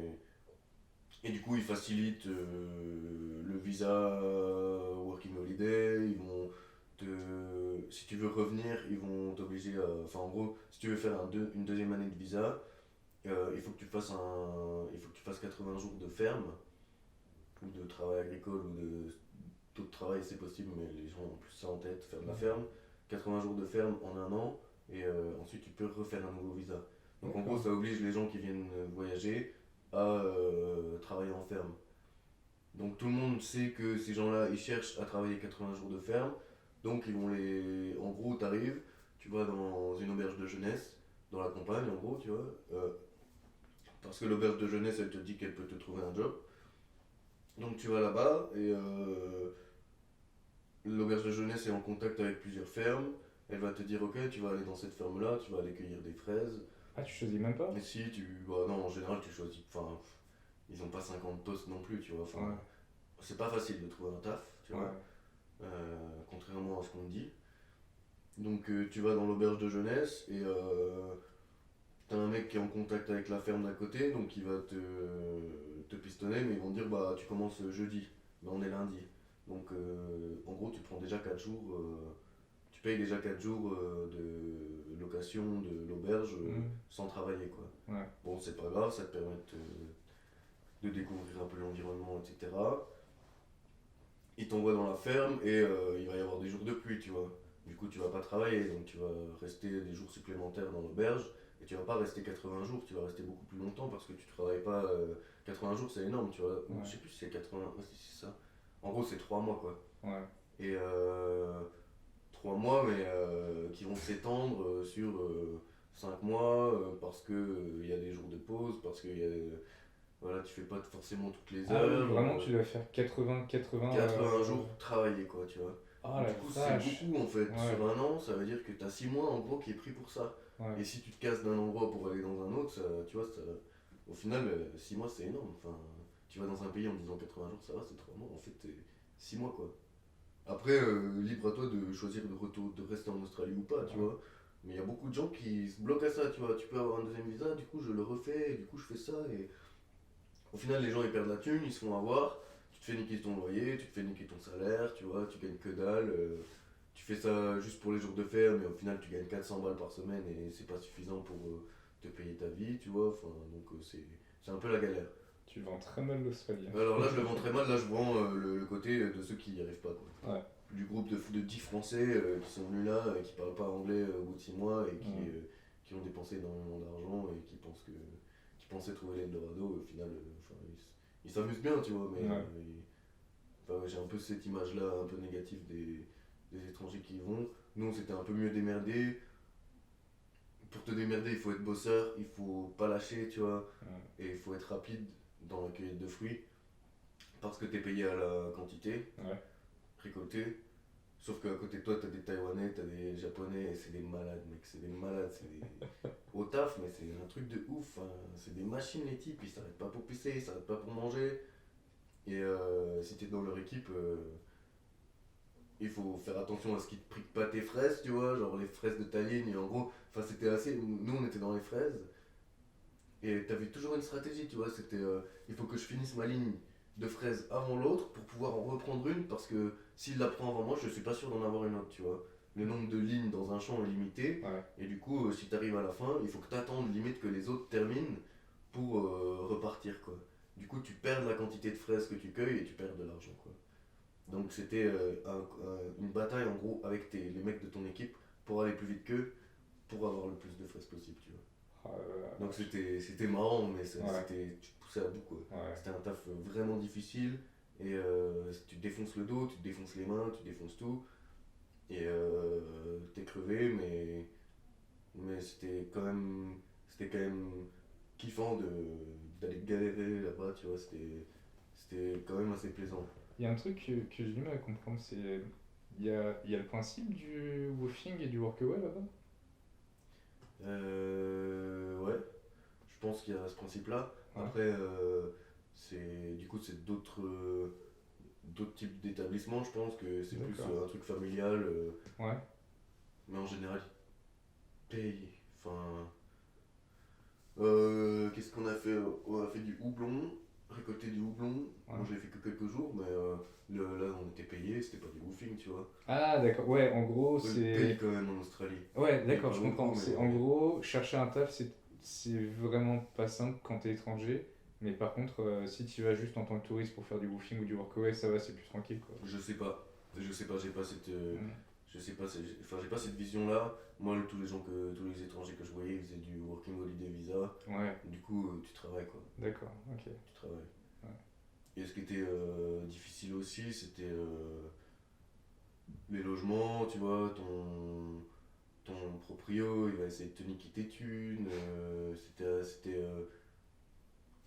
et du coup, ils facilitent le visa Working Holiday. Si tu veux revenir, ils vont t'obliger à. Enfin, en gros, si tu veux faire une deuxième année de visa, il faut que tu fasses il faut que tu fasses 80 jours de ferme ou de travail agricole ou d'autres travail, c'est possible, mais les gens ont plus ça en tête, faire de la ferme. 80 jours de ferme en un an, et ensuite tu peux refaire un nouveau visa. Donc en gros, D'accord. ça oblige les gens qui viennent voyager à travailler en ferme. Donc tout le monde sait que ces gens-là, ils cherchent à travailler 80 jours de ferme, donc ils vont les. En gros, t'arrives, tu vas dans une auberge de jeunesse, dans la campagne en gros, tu vois, parce que l'auberge de jeunesse, elle te dit qu'elle peut te trouver un job. Donc tu vas là-bas et l'auberge de jeunesse est en contact avec plusieurs fermes. Elle va te dire, ok, tu vas aller dans cette ferme-là, tu vas aller cueillir des fraises. Ah, tu choisis même pas? Et si tu. Bah non, en général, tu choisis. Enfin, ils ont pas 50 postes non plus, tu vois. Enfin, Ouais, c'est pas facile de trouver un taf, tu vois. ouais. Contrairement à ce qu'on dit. Donc tu vas dans l'auberge de jeunesse et t'as un mec qui est en contact avec la ferme d'à côté, donc il va te pistonner, mais ils vont te dire, bah tu commences jeudi. Mais on est lundi. Donc en gros, tu prends déjà 4 jours. Tu payes déjà 4 jours de location de l'auberge Hmm. sans travailler, quoi. Ouais. Bon, c'est pas grave, ça te permet de découvrir un peu l'environnement, etc. Ils t'envoient dans la ferme et il va y avoir des jours de pluie, tu vois. Du coup, tu vas pas travailler, donc tu vas rester des jours supplémentaires dans l'auberge et tu vas pas rester 80 jours, tu vas rester beaucoup plus longtemps parce que tu travailles pas. 80 jours, c'est énorme, tu vois. Ou Ouais. je sais plus si c'est 80, ouais, si c'est ça. En gros, c'est 3 mois, quoi. Ouais. Et 3 mois, mais qui vont s'étendre sur 5 mois parce que il y a des jours de pause, parce que voilà, tu fais pas forcément toutes les Ah oui, heures. vraiment, tu dois faire 80. 80 jours travaillés, quoi, tu vois. Ah Donc, la du coup, c'est vache. beaucoup en fait. Ouais. Sur un an, ça veut dire que tu as 6 mois en gros qui est pris pour ça. Ouais. Et si tu te casses d'un endroit pour aller dans un autre, tu vois, au final, 6 mois c'est énorme. Enfin, tu vas dans un pays en disant 80 jours, ça va, c'est 3 mois. En fait, 6 mois, quoi. Après, libre à toi de choisir de rester en Australie ou pas, tu Ouais. vois. Mais il y a beaucoup de gens qui se bloquent à ça, tu vois. Tu peux avoir un deuxième visa, du coup je le refais, et du coup je fais ça. Et au final, les gens ils perdent la thune, ils se font avoir. Tu te fais niquer ton loyer, tu te fais niquer ton salaire, tu vois, tu gagnes que dalle. Tu fais ça juste pour les jours de fer, mais au final tu gagnes 400 balles par semaine et c'est pas suffisant pour te payer ta vie, tu vois. Enfin, donc c'est un peu la galère. Tu vends très mal l'Australie, hein. Alors là, je le vends très mal, là je vends le côté de ceux qui n'y arrivent pas, quoi. Ouais. Du groupe de 10 Français qui sont venus là, qui parlent pas anglais au bout de 6 mois et Ouais. qui ont dépensé énormément d'argent et qui pensaient trouver l'Eldorado. Et au final, enfin, ils s'amusent bien, tu vois, mais Ouais. enfin, ouais, j'ai un peu cette image-là, un peu négative des étrangers qui y vont. Nous, on s'était un peu mieux démerdé. Pour te démerder, il faut être bosseur, il faut pas lâcher, tu vois, Ouais. et il faut être rapide dans la cueillette de fruits parce que t'es payé à la quantité Ouais. récoltée. Sauf qu'à côté de toi, t'as des Taïwanais, t'as des Japonais, et c'est des malades, mec, c'est des malades, au taf, mais c'est un truc de ouf, hein. C'est des machines, les types, ils s'arrêtent pas pour pisser, ils s'arrêtent pas pour manger. Et si t'es dans leur équipe, il faut faire attention à ce qu'ils te priquent pas tes fraises, tu vois, genre les fraises de ta ligne, et en gros, enfin c'était assez. Nous, on était dans les fraises, et t'avais toujours une stratégie, tu vois, c'était il faut que je finisse ma ligne de fraises avant l'autre pour pouvoir en reprendre une parce que s'il la prend avant moi, je suis pas sûr d'en avoir une autre, tu vois. Le nombre de lignes dans un champ est limité Ouais. et du coup, si t'arrives à la fin, il faut que t'attendes limite que les autres terminent pour repartir, quoi. Du coup, tu perds la quantité de fraises que tu cueilles et tu perds de l'argent, quoi. Donc c'était une bataille en gros avec les mecs de ton équipe pour aller plus vite qu'eux pour avoir le plus de fraises possible, tu vois. Ah, Donc c'était marrant, mais Ouais. tu te poussais à bout, quoi. Ouais. C'était un taf vraiment difficile. Et tu te défonces le dos, tu te défonces les mains, tu te défonces tout. Et t'es crevé, mais c'était quand même kiffant d'aller galérer là-bas, tu vois. C'était quand même assez plaisant. Il y a un truc que j'ai du mal à comprendre, c'est. Il y a le principe du woofing et du workaway là-bas? Ouais, je pense qu'il y a ce principe-là. Ouais. Après, du coup, c'est d'autres types d'établissements, je pense que c'est plus D'accord. un truc familial. Ouais. Mais en général, ils payent. Enfin, qu'est-ce qu'on a fait? On a fait du houblon, récolter du houblon. Ouais. Moi, je l'ai fait que quelques jours, mais là, on était payé, c'était pas du woofing, tu vois. Ah, d'accord. Ouais, en gros, Ils payent c'est. quand même en Australie. Ouais, Ils payent d'accord, pas je comprends. beaucoup, C'est, mais en gros, chercher un taf, c'est vraiment pas simple quand t'es étranger. Mais par contre, si tu vas juste en tant que touriste pour faire du woofing ou du workaway, ça va, c'est plus tranquille, quoi. je sais pas. Je sais pas, j'ai pas cette. Mm. Je sais pas, enfin, j'ai pas cette vision-là. Moi, tous les étrangers que je voyais, ils faisaient du Working Holiday Visa. Ouais, Du coup, tu travailles quoi. d'accord, ok. Tu travailles. Ouais. Et ce qui était difficile aussi, c'était les logements, tu vois, ton proprio, il va essayer de te niquer tes thunes.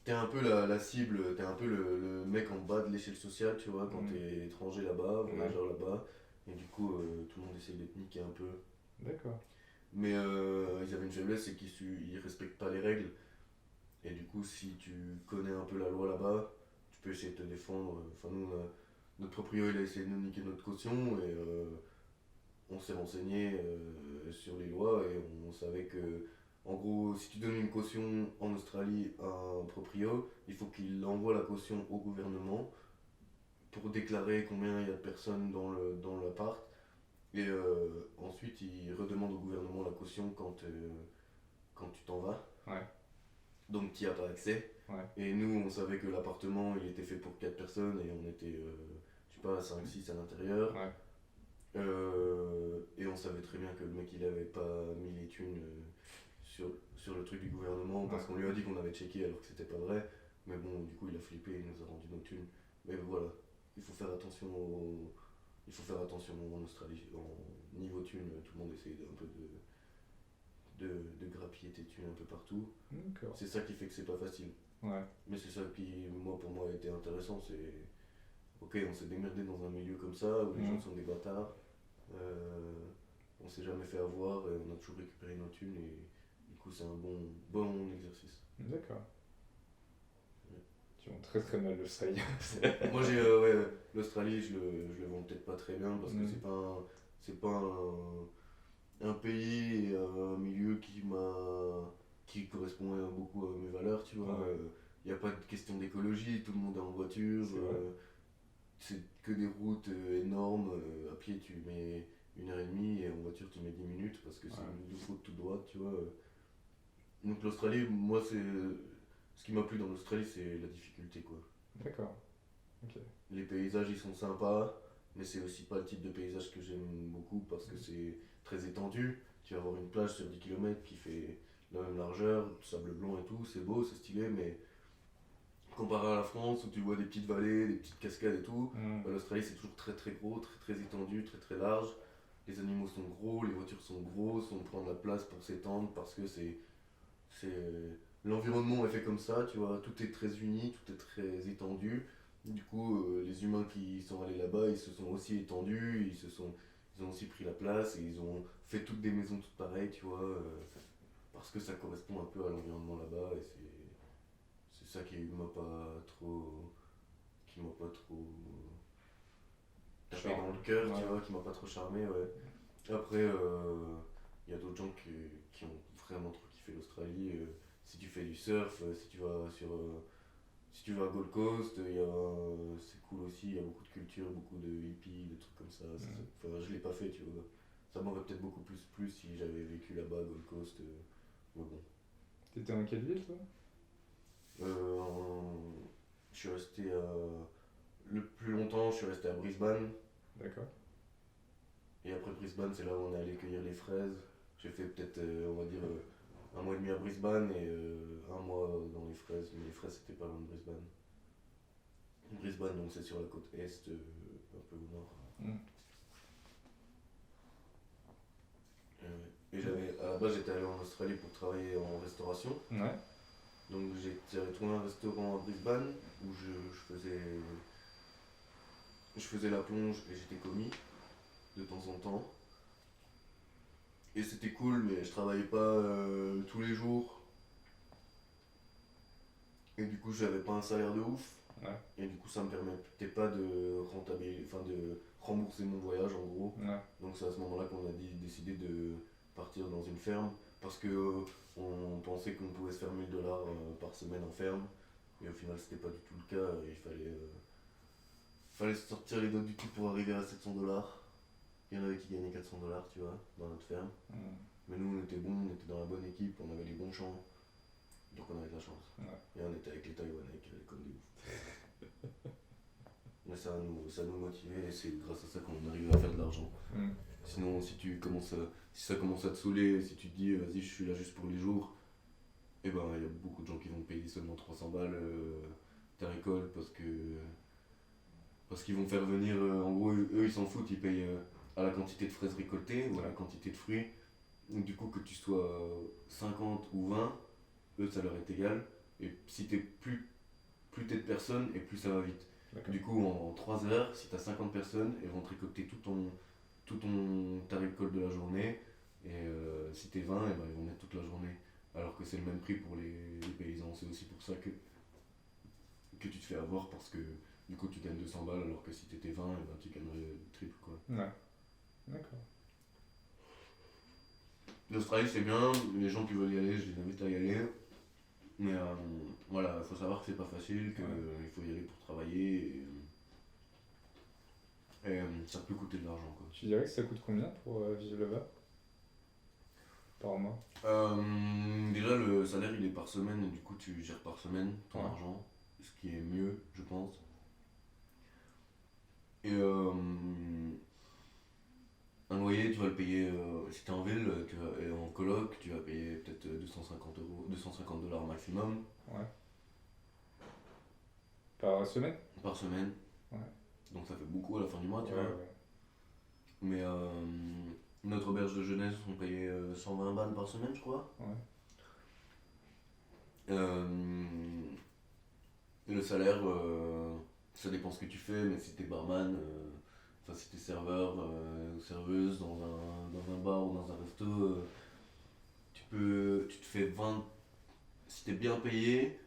T'es un peu la cible, t'es un peu le mec en bas de l'échelle sociale, tu vois, quand Mm. t'es étranger là-bas, Ouais. voyageur là-bas. Et du coup, tout le monde essaye de te niquer un peu. D'accord. Mais ils avaient une faiblesse, c'est qu'ils respectent pas les règles. Et du coup, si tu connais un peu la loi là-bas, tu peux essayer de te défendre. Enfin, nous, notre proprio, il a essayé de nous niquer notre caution et on s'est renseigné sur les lois et on savait que, en gros, si tu donnes une caution en Australie à un proprio, il faut qu'il envoie la caution au gouvernement pour déclarer combien il y a de personnes dans l'appart. Et ensuite, il redemande au gouvernement la caution quand tu t'en vas. Ouais, Donc, tu n'y as pas accès. ouais. Et nous, on savait que l'appartement, il était fait pour 4 personnes et on était, je sais pas, 5-6 à l'intérieur. Ouais. Et on savait très bien que le mec, il avait pas mis les thunes sur le truc du gouvernement parce Ouais. qu'on lui a dit qu'on avait checké alors que c'était pas vrai. Mais bon, du coup, il a flippé, il nous a rendu nos thunes. Mais voilà, il faut faire attention il faut faire attention en Australie. En niveau thunes, tout le monde essaie un peu de grappiller tes thunes un peu partout. D'accord. C'est ça qui fait que c'est pas facile. Ouais. Mais c'est ça qui, pour moi, a été intéressant. C'est. Ok, on s'est démerdé dans un milieu comme ça où les gens sont des bâtards. On s'est jamais fait avoir et on a toujours récupéré nos thunes et du coup, c'est un bon exercice. D'accord. Ouais. Tu vends très très mal l'Australie. Moi, l'Australie, je le vends peut-être pas très bien parce que c'est pas un pays et un milieu qui correspond beaucoup à mes valeurs, tu vois. Ouais. Il n'y a pas de question d'écologie, tout le monde est en voiture. C'est vrai. C'est que des routes énormes. À pied, tu mets 1h30 et en voiture, tu mets 10 minutes parce que c'est Ouais. une route toute droite, tu vois. Donc l'Australie, moi, ce qui m'a plu dans l'Australie, c'est la difficulté, quoi. D'accord. Ok. Les paysages, ils sont sympas, mais c'est aussi pas le type de paysage que j'aime beaucoup parce que c'est très étendu. Tu vas avoir une plage sur 10 km qui fait la même largeur, sable blanc et tout, c'est beau, c'est stylé, mais comparé à la France où tu vois des petites vallées, des petites cascades et tout, Mm. l'Australie c'est toujours très très gros, très très étendu, très très large. Les animaux sont gros, les voitures sont grosses, on prend de la place pour s'étendre parce que l'environnement est fait comme ça, tu vois, tout est très uni, tout est très étendu. Du coup, les humains qui sont allés là-bas, ils se sont aussi étendus, ils ont aussi pris la place et ils ont fait toutes des maisons toutes pareilles, tu vois, parce que ça correspond un peu à l'environnement là-bas et c'est ça qui m'a pas trop tapé Charme. dans le cœur, tu Ouais. vois, qui m'a pas trop charmé, ouais. Après, il y a d'autres gens qui ont vraiment trop kiffé l'Australie. Si tu fais du surf, si tu vas à Gold Coast, c'est cool aussi, il y a beaucoup de culture, beaucoup de hippies, de trucs comme ça. Enfin, je l'ai pas fait, tu vois. Ça m'aurait peut-être beaucoup plus si j'avais vécu là-bas à Gold Coast. Mais bon. T'étais dans quelle ville, toi? Je suis resté le plus longtemps, je suis resté à Brisbane. D'accord. Et après Brisbane, c'est là où on est allé cueillir les fraises. J'ai fait peut-être, on va dire, 1 mois et demi à Brisbane et 1 mois dans les fraises. Mais les fraises, c'était pas loin de Brisbane. Brisbane, donc c'est sur la côte est, un peu au nord. Mm. Et à la base, j'étais allé en Australie pour travailler en restauration. Ouais. Donc j'avais trouvé un restaurant à Brisbane où je faisais la plonge et j'étais commis de temps en temps. Et c'était cool, mais je travaillais pas tous les jours. Et du coup, j'avais pas un salaire de ouf. Ouais. Et du coup, ça me permettait pas de de rembourser mon voyage en gros. Ouais. Donc c'est à ce moment-là qu'on a décidé de partir dans une ferme parce que on pensait qu'on pouvait se faire 1000 $ par semaine en ferme. Et au final, c'était pas du tout le cas. Fallait sortir les doigts du cul pour arriver à 700 $. Il y en avait qui gagnaient 400 $, tu vois, dans notre ferme. Mm. Mais nous, on était bons, on était dans la bonne équipe, on avait les bons champs. Donc on avait de la chance. Ouais. Et on était avec les Taïwanais qui allaient comme des ouf. Mais ça nous motivait et c'est grâce à ça qu'on arrivait à faire de l'argent. Mm. Sinon, si ça commence à te saouler, si tu te dis vas-y, je suis là juste pour les jours, et ben il y a beaucoup de gens qui vont te payer seulement 300 balles ta récolte parce qu'ils vont faire venir, en gros, eux ils s'en foutent, ils payent à la quantité de fraises récoltées ou à la quantité de fruits. Donc, du coup, que tu sois 50 ou 20, eux ça leur est égal. Et si plus t'es de personnes et plus ça va vite. D'accord. Du coup, en 3 heures, si t'as 50 personnes, elles vont te récolter ta récolte de la journée. Et si t'es 20, eh ben, ils vont mettre toute la journée. Alors que c'est le même prix pour les paysans. C'est aussi pour ça que tu te fais avoir parce que du coup tu gagnes 200 balles alors que si t'étais 20, eh ben, tu gagnerais le triple quoi. Ouais. D'accord. L'Australie c'est bien, les gens qui veulent y aller, je les invite à y aller. Mais voilà, il faut savoir que c'est pas facile, qu'il faut y aller pour travailler et ça peut coûter de l'argent quoi. Tu dirais que ça coûte combien pour vivre là-bas par mois? Déjà le salaire il est par semaine et du coup tu gères par semaine ton Ouais. argent, ce qui est mieux je pense. Et un loyer tu vas le payer, si t'es en ville et en coloc tu vas payer peut-être 250 $ maximum Ouais. Par semaine? par semaine. Ouais. Donc ça fait beaucoup à la fin du mois tu Ouais, vois. ouais. Mais notre auberge de jeunesse on payait 120 balles par semaine je crois. Ouais. Le salaire, ça dépend ce que tu fais, mais si t'es barman, enfin si t'es serveur ou serveuse dans un bar ou dans un resto, tu te fais 20, si t'es bien payé,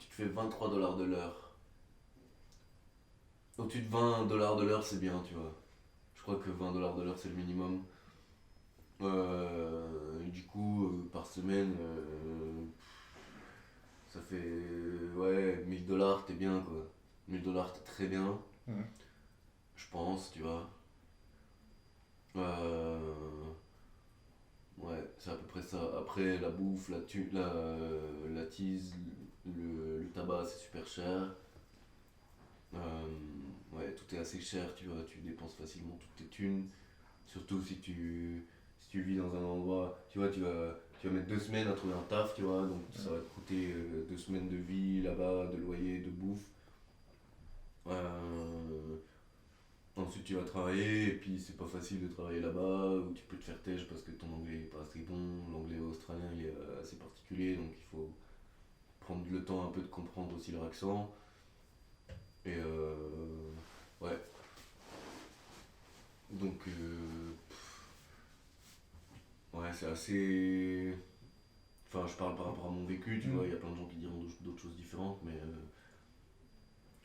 tu te fais 23 $ de l'heure. Au-dessus de 20 $ de l'heure, c'est bien, tu vois. Je crois que 20 $ de l'heure, c'est le minimum. Du coup, par semaine, ça fait ouais 1000 $, t'es bien quoi. 1000 $ t'es très bien, Ouais. je pense, tu vois. Ouais, c'est à peu près ça. Après, la bouffe, la tease, le tabac, c'est super cher. Ouais, tout est assez cher, tu vois. Tu dépenses facilement toutes tes thunes. Surtout si tu vis dans un endroit, tu vois, tu vas mettre 2 semaines à trouver un taf, tu vois. Donc ça va te coûter 2 semaines de vie là-bas, de loyer, de bouffe. Ensuite, tu vas travailler, et puis c'est pas facile de travailler là-bas, ou tu peux te faire têche parce que ton anglais est pas assez bon. L'anglais australien il est assez particulier, donc il faut prendre le temps un peu de comprendre aussi leur accent. Et ouais, donc ouais, c'est assez. Enfin, je parle par rapport à mon vécu, tu vois, il y a plein de gens qui diront d'autres choses différentes, mais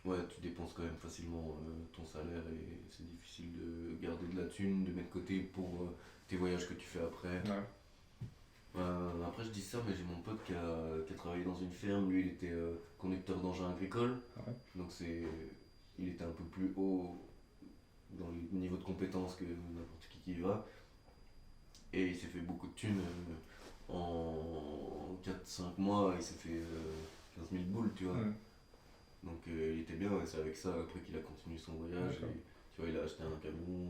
ouais, tu dépenses quand même facilement ton salaire et c'est difficile de garder de la thune, de mettre de côté pour tes voyages que tu fais après. Ouais. Après, je dis ça, mais j'ai mon pote qui a travaillé dans une ferme, lui il était conducteur d'engins agricoles, Ouais. donc il était un peu plus haut dans le niveau de compétence que n'importe qui y va. Et il s'est fait beaucoup de thunes en 4-5 mois, il s'est fait 15 000 boules, tu vois. Ouais. Donc il était bien, et c'est avec ça après qu'il a continué son voyage. D'accord. Et, tu vois, il a acheté un camion,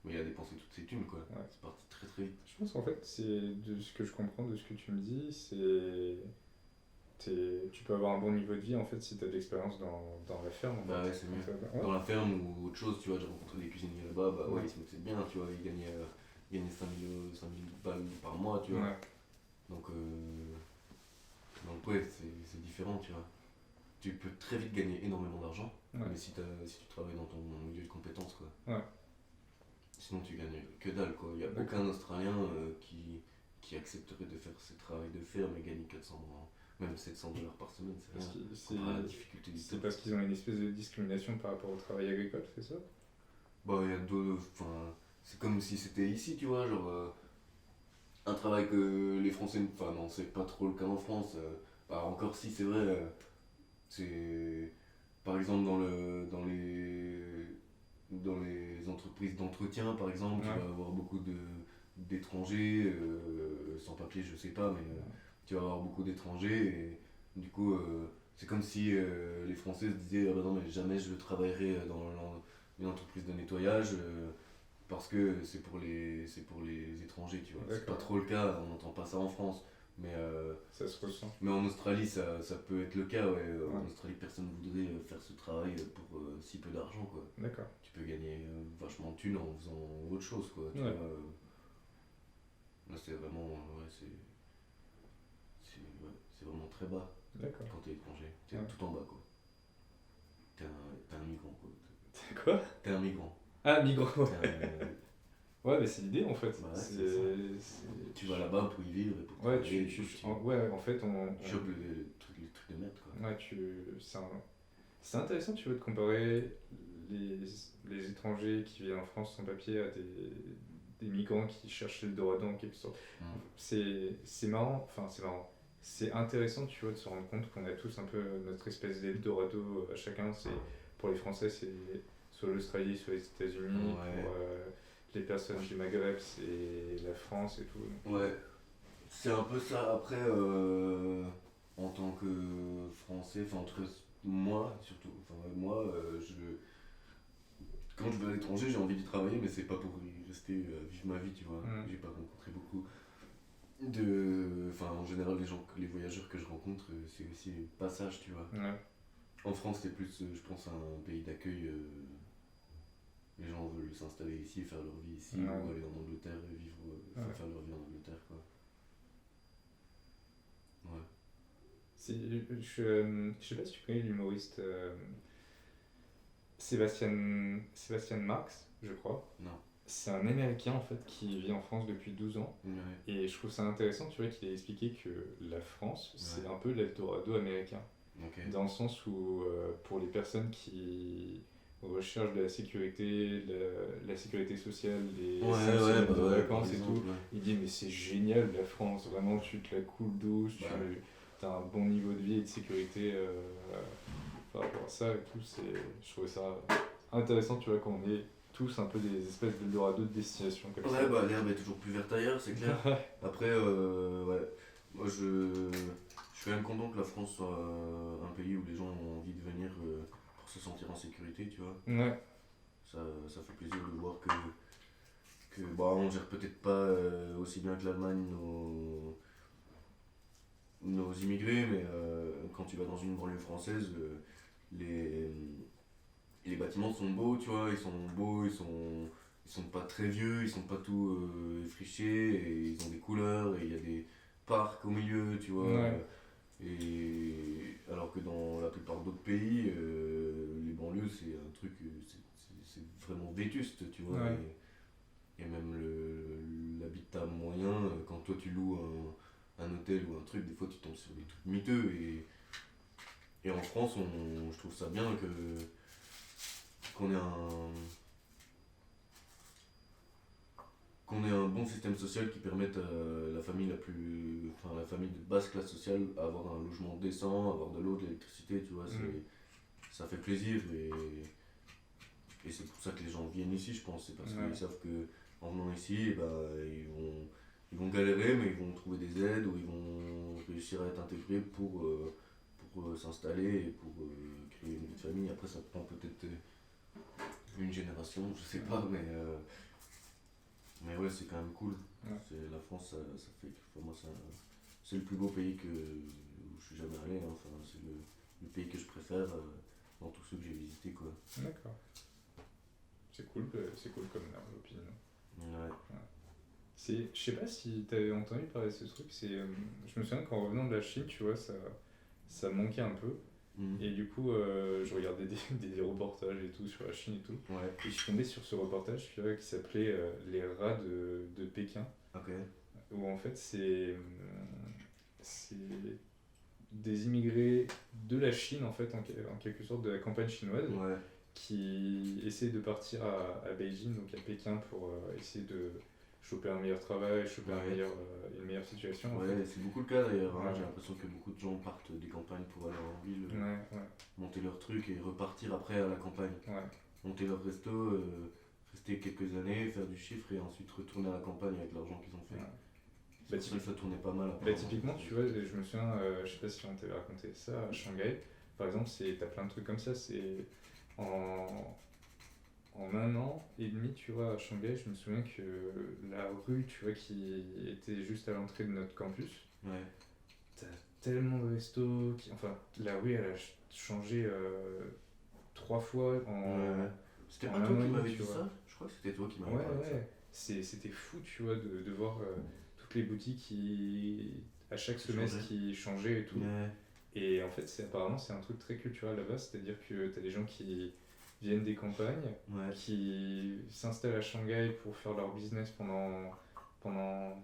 mais il a dépensé toutes ses thunes, quoi. Ouais. C'est parti très très vite. Je pense qu'en fait, c'est de ce que je comprends de ce que tu me dis, tu peux avoir un bon niveau de vie en fait si tu as de l'expérience dans la ferme. En Bah fait. ouais, c'est mieux. Ouais. Dans la ferme ou autre chose, tu vois, j'ai rencontré des cuisiniers là-bas, bah ouais, Ouais. ils se mettaient bien, tu vois, ils gagnaient 5 000 balles par mois, tu vois. Ouais. Donc ouais, c'est différent, tu vois. Tu peux très vite gagner énormément d'argent, Ouais. mais si tu travailles dans ton milieu de compétences, quoi. Ouais. Sinon tu gagnes que dalle, quoi. Il n'y a D'accord. aucun Australien qui accepterait de faire ce travail de ferme et gagner 400 €. Même $700 par semaine, c'est Parce rien. que Comparé à la difficulté du c'est taf. parce qu'ils ont une espèce de discrimination par rapport au travail agricole, c'est ça? Bah, il y a d'autres. Enfin, c'est comme si c'était ici, tu vois, genre. Un travail que les Français. Enfin, non, c'est pas trop le cas en France. Bah, encore si, c'est vrai. C'est. Par exemple, dans les entreprises d'entretien, par exemple, Ouais. tu vas avoir beaucoup d'étrangers, sans papier, je sais pas, mais tu vas avoir beaucoup d'étrangers et du coup, c'est comme si les Français se disaient ah bah non, mais jamais je travaillerai dans une entreprise de nettoyage parce que c'est pour les étrangers, tu vois. C'est pas D'accord. trop le cas, on n'entend pas ça en France, mais Ça se ressent. mais en Australie, ça peut être le cas, ouais. Ouais. En Australie, personne ne voudrait faire ce travail pour si peu d'argent, quoi. D'accord. Tu peux gagner vachement de thunes en faisant autre chose, quoi. Tu Ouais. vois, là, c'est vraiment, ouais, c'est vraiment très bas D'accord. quand t'es étranger. T'es Ouais. tout en bas, quoi. T'es un migrant, quoi. C'est quoi? T'es un migrant. Ah, migrant. T'es un- Ouais, mais c'est l'idée en fait. Ouais, c'est tu c'est- vas là-bas pour y vivre et pour Ouais, travailler. ouais, en fait, tu chopes les trucs de merde, quoi. ouais, c'est intéressant, tu veux, de comparer les, les étrangers qui viennent en France sans papier à des migrants qui cherchent l'Eldorado en quelque sorte. Mm. C'est marrant, enfin c'est marrant. C'est intéressant, tu vois, de se rendre compte qu'on a tous un peu notre espèce d'Eldorado à chacun. Pour les Français, c'est soit l'Australie, soit les États-Unis. Ouais. Pour les personnes du Maghreb, c'est la France et tout. Ouais, c'est un peu ça. Après, en tant que Français, enfin, en tout cas, moi, surtout, enfin, ouais, moi, quand je vais à l'étranger, j'ai envie d'y travailler, mais c'est pas pour y rester, vivre ma vie, tu vois. Mm. J'ai pas rencontré beaucoup Enfin, en général, les voyageurs que je rencontre, c'est aussi passage, tu vois. Ouais, En France, c'est plus, je pense, un pays d'accueil. Les gens veulent s'installer ici, faire leur vie ici, Ouais. ou aller en Angleterre et vivre, Ouais. faire leur vie en Angleterre, quoi. Ouais. je sais pas si tu connais l'humoriste Sébastien Marx, je crois. Non. C'est un Américain en fait qui vit en France depuis 12 ans. Ouais. Et je trouve ça intéressant, tu vois, qu'il a expliqué que la France, c'est Ouais. un peu l'Eldorado américain. Ok. Dans le sens où, pour les personnes qui recherchent de la sécurité, la sécurité sociale, les 5 semaines de vacances et tout, il dit mais c'est génial la France, vraiment tu te la coules douce, Ouais. tu as un bon niveau de vie et de sécurité par rapport à ça et tout. Je trouvais ça intéressant, tu vois, qu'on est tous un peu des espèces d'Eldorado de destination comme ça. Ouais, bah l'herbe est toujours plus verte ailleurs, c'est clair. Après, ouais, moi je suis quand même content que la France soit un pays où les gens ont envie de venir pour se sentir en sécurité, tu vois. Ouais, Ça fait plaisir de voir que bah, on gère peut-être pas aussi bien que l'Allemagne nos immigrés, mais quand tu vas dans une banlieue française, les, les bâtiments sont beaux, tu vois, ils sont beaux, ils sont pas très vieux, ils sont pas tout effrichés, et ils ont des couleurs, et il y a des parcs au milieu, tu vois. Ouais. Et alors que dans la plupart d'autres pays, les banlieues, c'est un truc, c'est vraiment vétuste, tu vois. Ouais. Et même l'habitat moyen, quand toi tu loues un hôtel ou un truc, des fois tu tombes sur des trucs miteux. Et en France, je trouve ça bien qu'on ait un bon système social qui permette à la famille de basse classe sociale à avoir un logement décent, avoir de l'eau, de l'électricité, tu vois, ça fait plaisir et c'est pour ça que les gens viennent ici, je pense, c'est parce Ouais. qu'ils savent que en venant ici, eh ben, ils vont galérer, mais ils vont trouver des aides ou ils vont réussir à être intégrés pour s'installer et pour créer une vie de famille. Après, ça prend peut-être une génération, je sais pas, mais ouais, c'est quand même cool. Ouais. La France, ça fait que pour moi, c'est le plus beau pays où je suis jamais allé. Hein. Enfin, c'est le pays que je préfère dans tous ceux que j'ai visités, quoi. D'accord. C'est cool comme opinion. Ouais. Je sais pas si t'avais entendu parler de ce truc, je me souviens qu'en revenant de la Chine, tu vois, ça me manquait un peu. Mhm. Et du coup, je regardais des reportages et tout sur la Chine et tout. Ouais. Et je suis tombé sur ce reportage, tu vois, qui s'appelait Les rats de Pékin. Ok. Où en fait, c'est des immigrés de la Chine, en fait, en quelque sorte, de la campagne chinoise, Ouais. qui essaient de partir à Beijing, donc à Pékin, pour essayer de choper un meilleur travail, choper une meilleure situation. En Ouais, fait. c'est beaucoup le cas d'ailleurs. Hein. Ouais. J'ai l'impression que beaucoup de gens partent des campagnes pour aller en ville, Ouais. monter leur truc et repartir après à la campagne. Ouais. Monter leur resto, rester quelques années, faire du chiffre et ensuite retourner à la campagne avec l'argent qu'ils ont fait. Ouais. C'est pour ça que ça tournait pas mal. Bah, typiquement, tu vois, je me souviens, je sais pas si on t'avait raconté ça, à Shanghai, par exemple, t'as plein de trucs comme ça, c'est en, en 1 an et demi, tu vois, à Shanghai, je me souviens que la rue, tu vois, qui était juste à l'entrée de notre campus, Ouais. t'as tellement de restos, enfin, la rue, elle a changé 3 fois Ouais. C'était en pas un toi an qui et demi, m'avais tu dit vois. ça? Je crois que c'était toi qui m'avais Ouais, parlé de ça. ouais, c'était fou, tu vois, de voir toutes les boutiques à chaque semestre changeaient. qui changeaient et tout. Ouais. Et en fait, apparemment, c'est un truc très culturel là-bas, c'est-à-dire que t'as des gens qui viennent des campagnes, Ouais. qui s'installent à Shanghai pour faire leur business pendant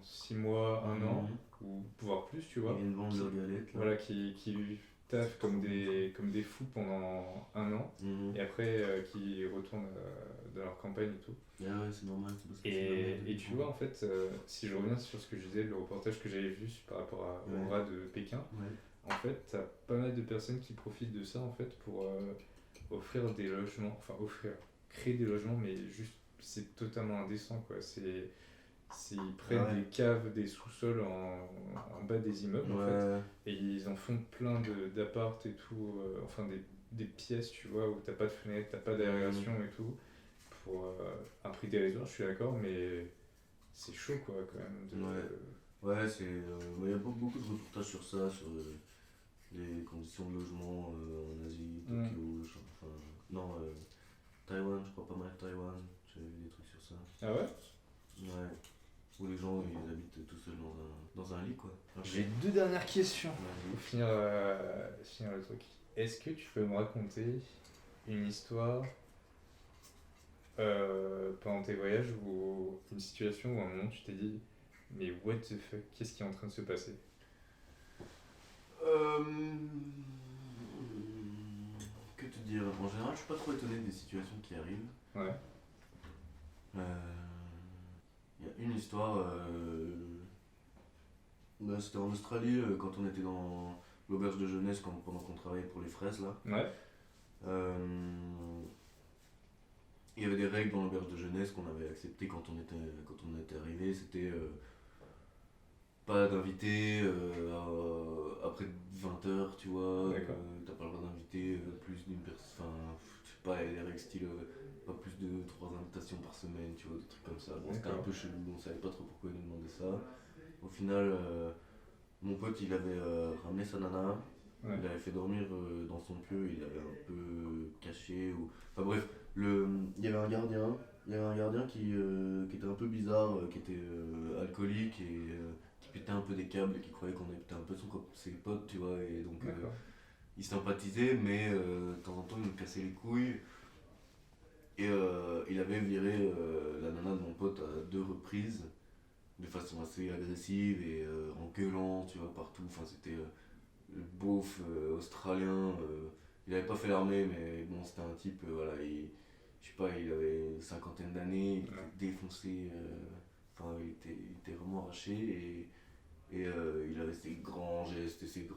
6 mois, un an, ou voire plus, tu vois. Ils viennent vendre Qui- leurs galettes. Là. Voilà, qui taffent comme des fous pendant un an, Mhm. et après qui retournent dans leur campagne et tout. Ah ouais, c'est normal. C'est parce que c'est Et, normal de et tu vois, en fait, si je reviens sur ce que je disais, le reportage que j'avais vu par rapport au Ouais. rat de Pékin, Ouais. en fait, t'as pas mal de personnes qui profitent de ça en fait pour offrir des logements, créer des logements, mais juste c'est totalement indécent quoi. Ils prennent Ah ouais. des caves, des sous-sols en bas des immeubles en fait, Ouais. et ils en font plein d'appart et tout, enfin des pièces tu vois où t'as pas de fenêtre, t'as pas d'aération et tout, pour un prix dérisoire, je suis d'accord, mais c'est chaud quoi quand même. Ouais, c'est. Il y a beaucoup de reportages sur ça, sur les conditions de logement en Asie, Tokyo, enfin. Non, Taïwan, je crois pas mal Taïwan, j'ai vu des trucs sur ça. Ah ouais? Ouais. Où les gens ils habitent tout seuls dans un lit quoi. J'ai 2 dernières questions. Vas-y. Pour finir le truc. Est-ce que tu peux me raconter une histoire pendant tes voyages ou une situation où à un moment tu t'es dit mais what the fuck, qu'est-ce qui est en train de se passer? Que te dire? En général, je suis pas trop étonné des situations qui arrivent. Ouais. Il y a une histoire. C'était en Australie quand on était dans l'auberge de jeunesse pendant qu'on travaillait pour les fraises là. Ouais. Il y avait des règles dans l'auberge de jeunesse qu'on avait acceptées quand on était arrivé. C'était pas d'inviter après 20h, tu vois. D'accord. T'as pas le droit d'inviter plus d'une personne. Enfin, je sais pas, il y a des règles style pas plus de 3 invitations par semaine, tu vois, des trucs comme ça. Bon, c'était un D'accord. peu chelou, on savait pas trop pourquoi ils nous demandaient ça. Au final, mon pote il avait ramené sa nana. Ouais. Il l'avait fait dormir dans son pieu, il l'avait un peu caché. Enfin bref, il y avait un gardien qui était un peu bizarre, qui était alcoolique et qui pétait un peu des câbles et qui croyait qu'on était un peu ses potes, tu vois. Et donc D'accord. il sympathisait, mais de temps en temps il nous cassait les couilles. Et il avait viré la nana de mon pote à 2 reprises, de façon assez agressive et en gueulant, tu vois, partout. Enfin, c'était le beauf australien. Il avait pas fait l'armée, mais bon, c'était un type, voilà, je sais pas, il avait une cinquantaine d'années, il était défoncé, enfin, il était vraiment arraché et il avait ses grands gestes et ses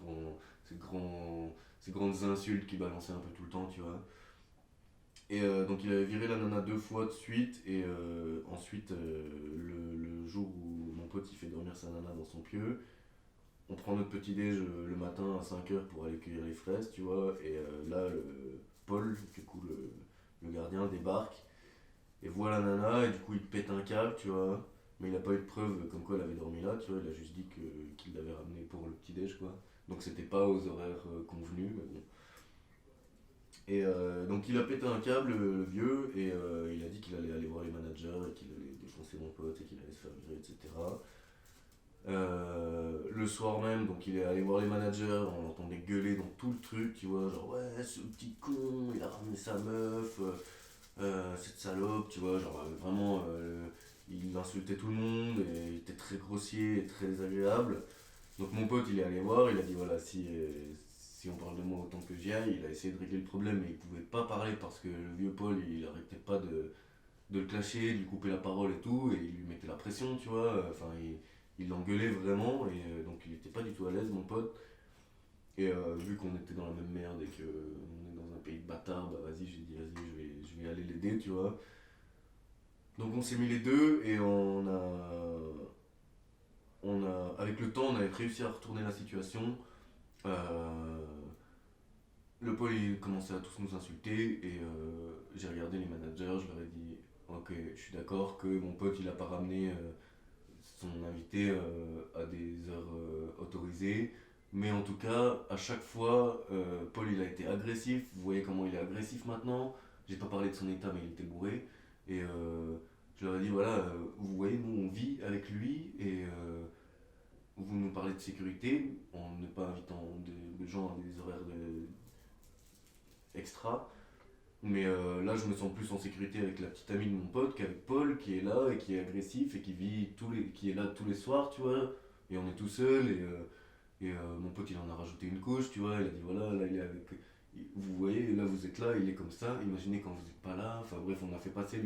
grandes insultes qu'il balançait un peu tout le temps, tu vois. Et donc il avait viré la nana 2 fois de suite et ensuite le jour où mon pote il fait dormir sa nana dans son pieu, on prend notre petit déj le matin à 5h pour aller cueillir les fraises, tu vois, et là Paul, du coup le gardien débarque et voit la nana et du coup il pète un câble, tu vois, mais il a pas eu de preuve comme quoi elle avait dormi là, tu vois, il a juste dit qu'il l'avait ramené pour le petit déj quoi, donc c'était pas aux horaires convenus, mais bon. Et donc il a pété un câble, le vieux, et il a dit qu'il allait aller voir les managers et qu'il allait défoncer mon pote et qu'il allait se faire virer, etc. Le soir même, donc il est allé voir les managers, on l'entendait gueuler dans tout le truc, tu vois, genre ouais, ce petit con, il a ramené sa meuf, cette salope, tu vois, genre vraiment, il insultait tout le monde et il était très grossier et très désagréable. Donc mon pote, il est allé voir, il a dit voilà, si on parle de moi autant que j'y aille, il a essayé de régler le problème, mais il pouvait pas parler parce que le vieux Paul, il arrêtait pas de le clasher, de lui couper la parole et tout, et il lui mettait la pression, tu vois. Enfin, il l'engueulait vraiment, et donc il était pas du tout à l'aise, mon pote. Et vu qu'on était dans la même merde et qu'on est dans un pays de bâtards, bah vas-y, j'ai dit vas-y, je vais aller l'aider, tu vois. Donc on s'est mis les deux et avec le temps, on avait réussi à retourner la situation. Euh, le pôle il commençait à tous nous insulter et j'ai regardé les managers, je leur ai dit ok, je suis d'accord que mon pote il a pas ramené son invité à des heures autorisées, mais en tout cas à chaque fois Paul il a été agressif, vous voyez comment il est agressif maintenant, j'ai pas parlé de son état mais il était bourré et je leur ai dit voilà, vous voyez nous on vit avec lui et vous nous parlez de sécurité en ne pas invitant de gens à des horaires extra. Mais là, je me sens plus en sécurité avec la petite amie de mon pote qu'avec Paul qui est là et qui est agressif et qui est là tous les soirs, tu vois. Et on est tout seul et mon pote il en a rajouté une couche, tu vois. Il a dit voilà, là il est avec. Vous voyez, là vous êtes là, il est comme ça. Imaginez quand vous n'êtes pas là. Enfin bref, on a fait passer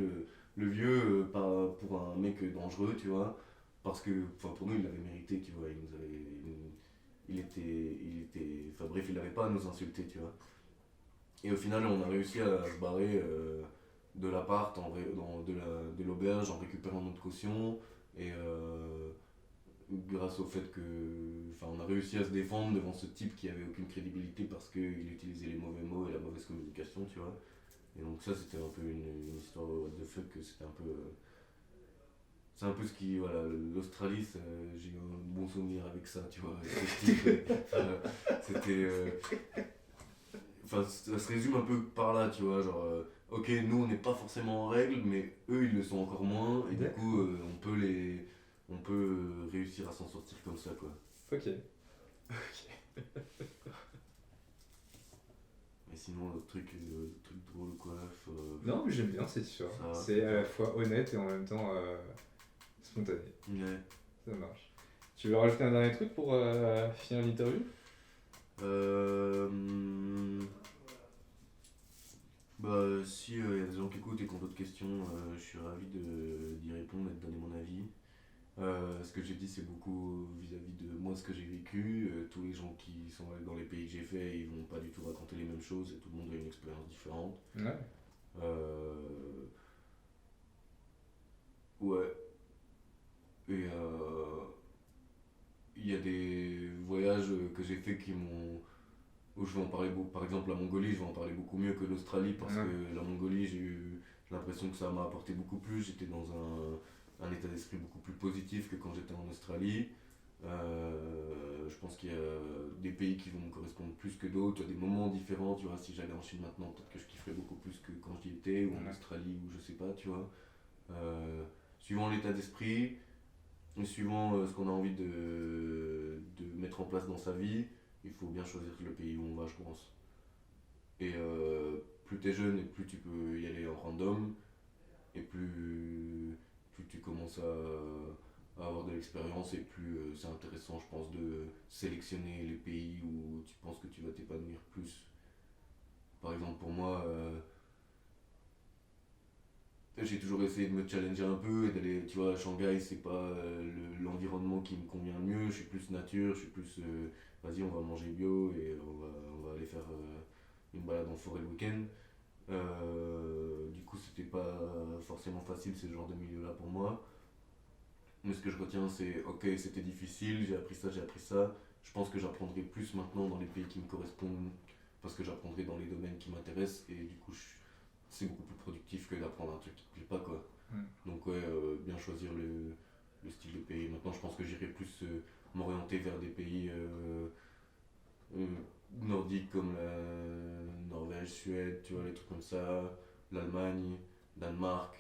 le vieux pour un mec dangereux, tu vois. Parce que, enfin pour nous, il l'avait mérité, tu vois. Enfin bref, il n'avait pas à nous insulter, tu vois. Et au final, on a réussi à se barrer de l'appart, de l'auberge, en récupérant notre caution. Et grâce au fait que. Enfin, on a réussi à se défendre devant ce type qui avait aucune crédibilité parce qu'il utilisait les mauvais mots et la mauvaise communication, tu vois. Et donc, ça, c'était un peu une histoire what the fuck, que c'était un peu. C'est un peu ce qui. Voilà, l'Australie, j'ai eu un bon souvenir avec ça, tu vois. Avec ce type, c'était. Enfin, ça se résume un peu par là, tu vois, genre, ok, nous on n'est pas forcément en règle, mais eux ils le sont encore moins, et du coup on peut réussir à s'en sortir comme ça, quoi. Ok. Mais sinon, truc drôle, quoi, Non, mais j'aime bien cette histoire. ça, C'est à la fois honnête et en même temps spontané. ouais. Ça marche. Tu veux rajouter un dernier truc pour finir l'interview? Bah, si il y a des gens qui écoutent et qui ont d'autres questions, je suis ravi d'y répondre et de donner mon avis. Ce que j'ai dit, c'est beaucoup vis-à-vis de moi, ce que j'ai vécu. Tous les gens qui sont allés dans les pays que j'ai fait, ils vont pas du tout raconter les mêmes choses et tout le monde a une expérience différente. Ouais. Ouais. Et il y a des voyages que j'ai fait où je vais en parler beaucoup. Par exemple, la Mongolie, je vais en parler beaucoup mieux que l'Australie parce Ouais. que la Mongolie, j'ai l'impression que ça m'a apporté beaucoup plus. J'étais dans un état d'esprit beaucoup plus positif que quand j'étais en Australie. Je pense qu'il y a des pays qui vont me correspondre plus que d'autres. Il y a des moments différents, tu vois. Si j'allais en Chine maintenant, peut-être que je kifferais beaucoup plus que quand j'y étais, ou en Ouais. Australie, ou je sais pas, tu vois. Suivant l'état d'esprit, et suivant ce qu'on a envie de mettre en place dans sa vie, il faut bien choisir le pays où on va, je pense. Et plus t'es jeune et plus tu peux y aller en random, et plus tu commences à avoir de l'expérience et plus c'est intéressant, je pense, de sélectionner les pays où tu penses que tu vas t'épanouir plus. Par exemple, pour moi, j'ai toujours essayé de me challenger un peu et d'aller, tu vois, à Shanghai, c'est pas l'environnement qui me convient le mieux, je suis plus nature, je suis plus, vas-y, on va manger bio et on va aller faire une balade en forêt le week-end. Du coup, c'était pas forcément facile ce genre de milieu-là pour moi. Mais ce que je retiens, c'est ok, c'était difficile, j'ai appris ça, j'ai appris ça. Je pense que j'apprendrai plus maintenant dans les pays qui me correspondent parce que j'apprendrai dans les domaines qui m'intéressent et du coup, c'est beaucoup plus productif que d'apprendre un truc qui te plaît pas, quoi. Donc, ouais, bien choisir le style de pays. Maintenant, je pense que j'irai plus m'orienter vers des pays euh, nordiques comme la Norvège, Suède, tu vois, les trucs comme ça, l'Allemagne, Danemark.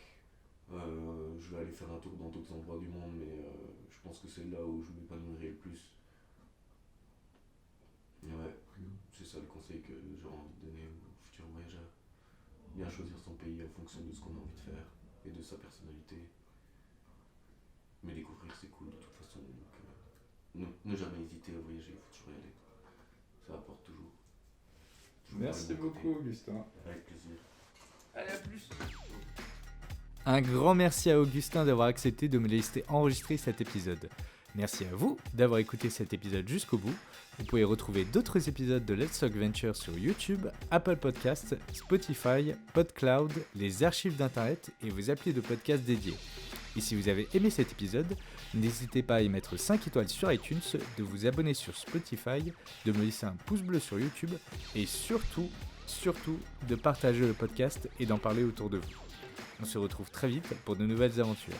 Je vais aller faire un tour dans d'autres endroits du monde, mais je pense que c'est là où je m'épanouirai le plus. Et ouais, c'est ça le conseil que j'aurais envie de donner aux futurs voyageurs. Bien choisir son pays en fonction de ce qu'on a envie de faire et de sa personnalité. Mais découvrir c'est cool de toute façon, donc ne jamais hésiter à voyager, il faut toujours y aller. Ça apporte toujours. Merci beaucoup, Augustin. Avec plaisir. Allez, à plus. Un grand merci à Augustin d'avoir accepté de me laisser enregistrer cet épisode. Merci à vous d'avoir écouté cet épisode jusqu'au bout. Vous pouvez retrouver d'autres épisodes de Let's Talk Venture sur YouTube, Apple Podcasts, Spotify, PodCloud, les archives d'internet et vos applis de podcast dédiés. Et si vous avez aimé cet épisode, n'hésitez pas à y mettre 5 étoiles sur iTunes, de vous abonner sur Spotify, de me laisser un pouce bleu sur YouTube et surtout de partager le podcast et d'en parler autour de vous. On se retrouve très vite pour de nouvelles aventures.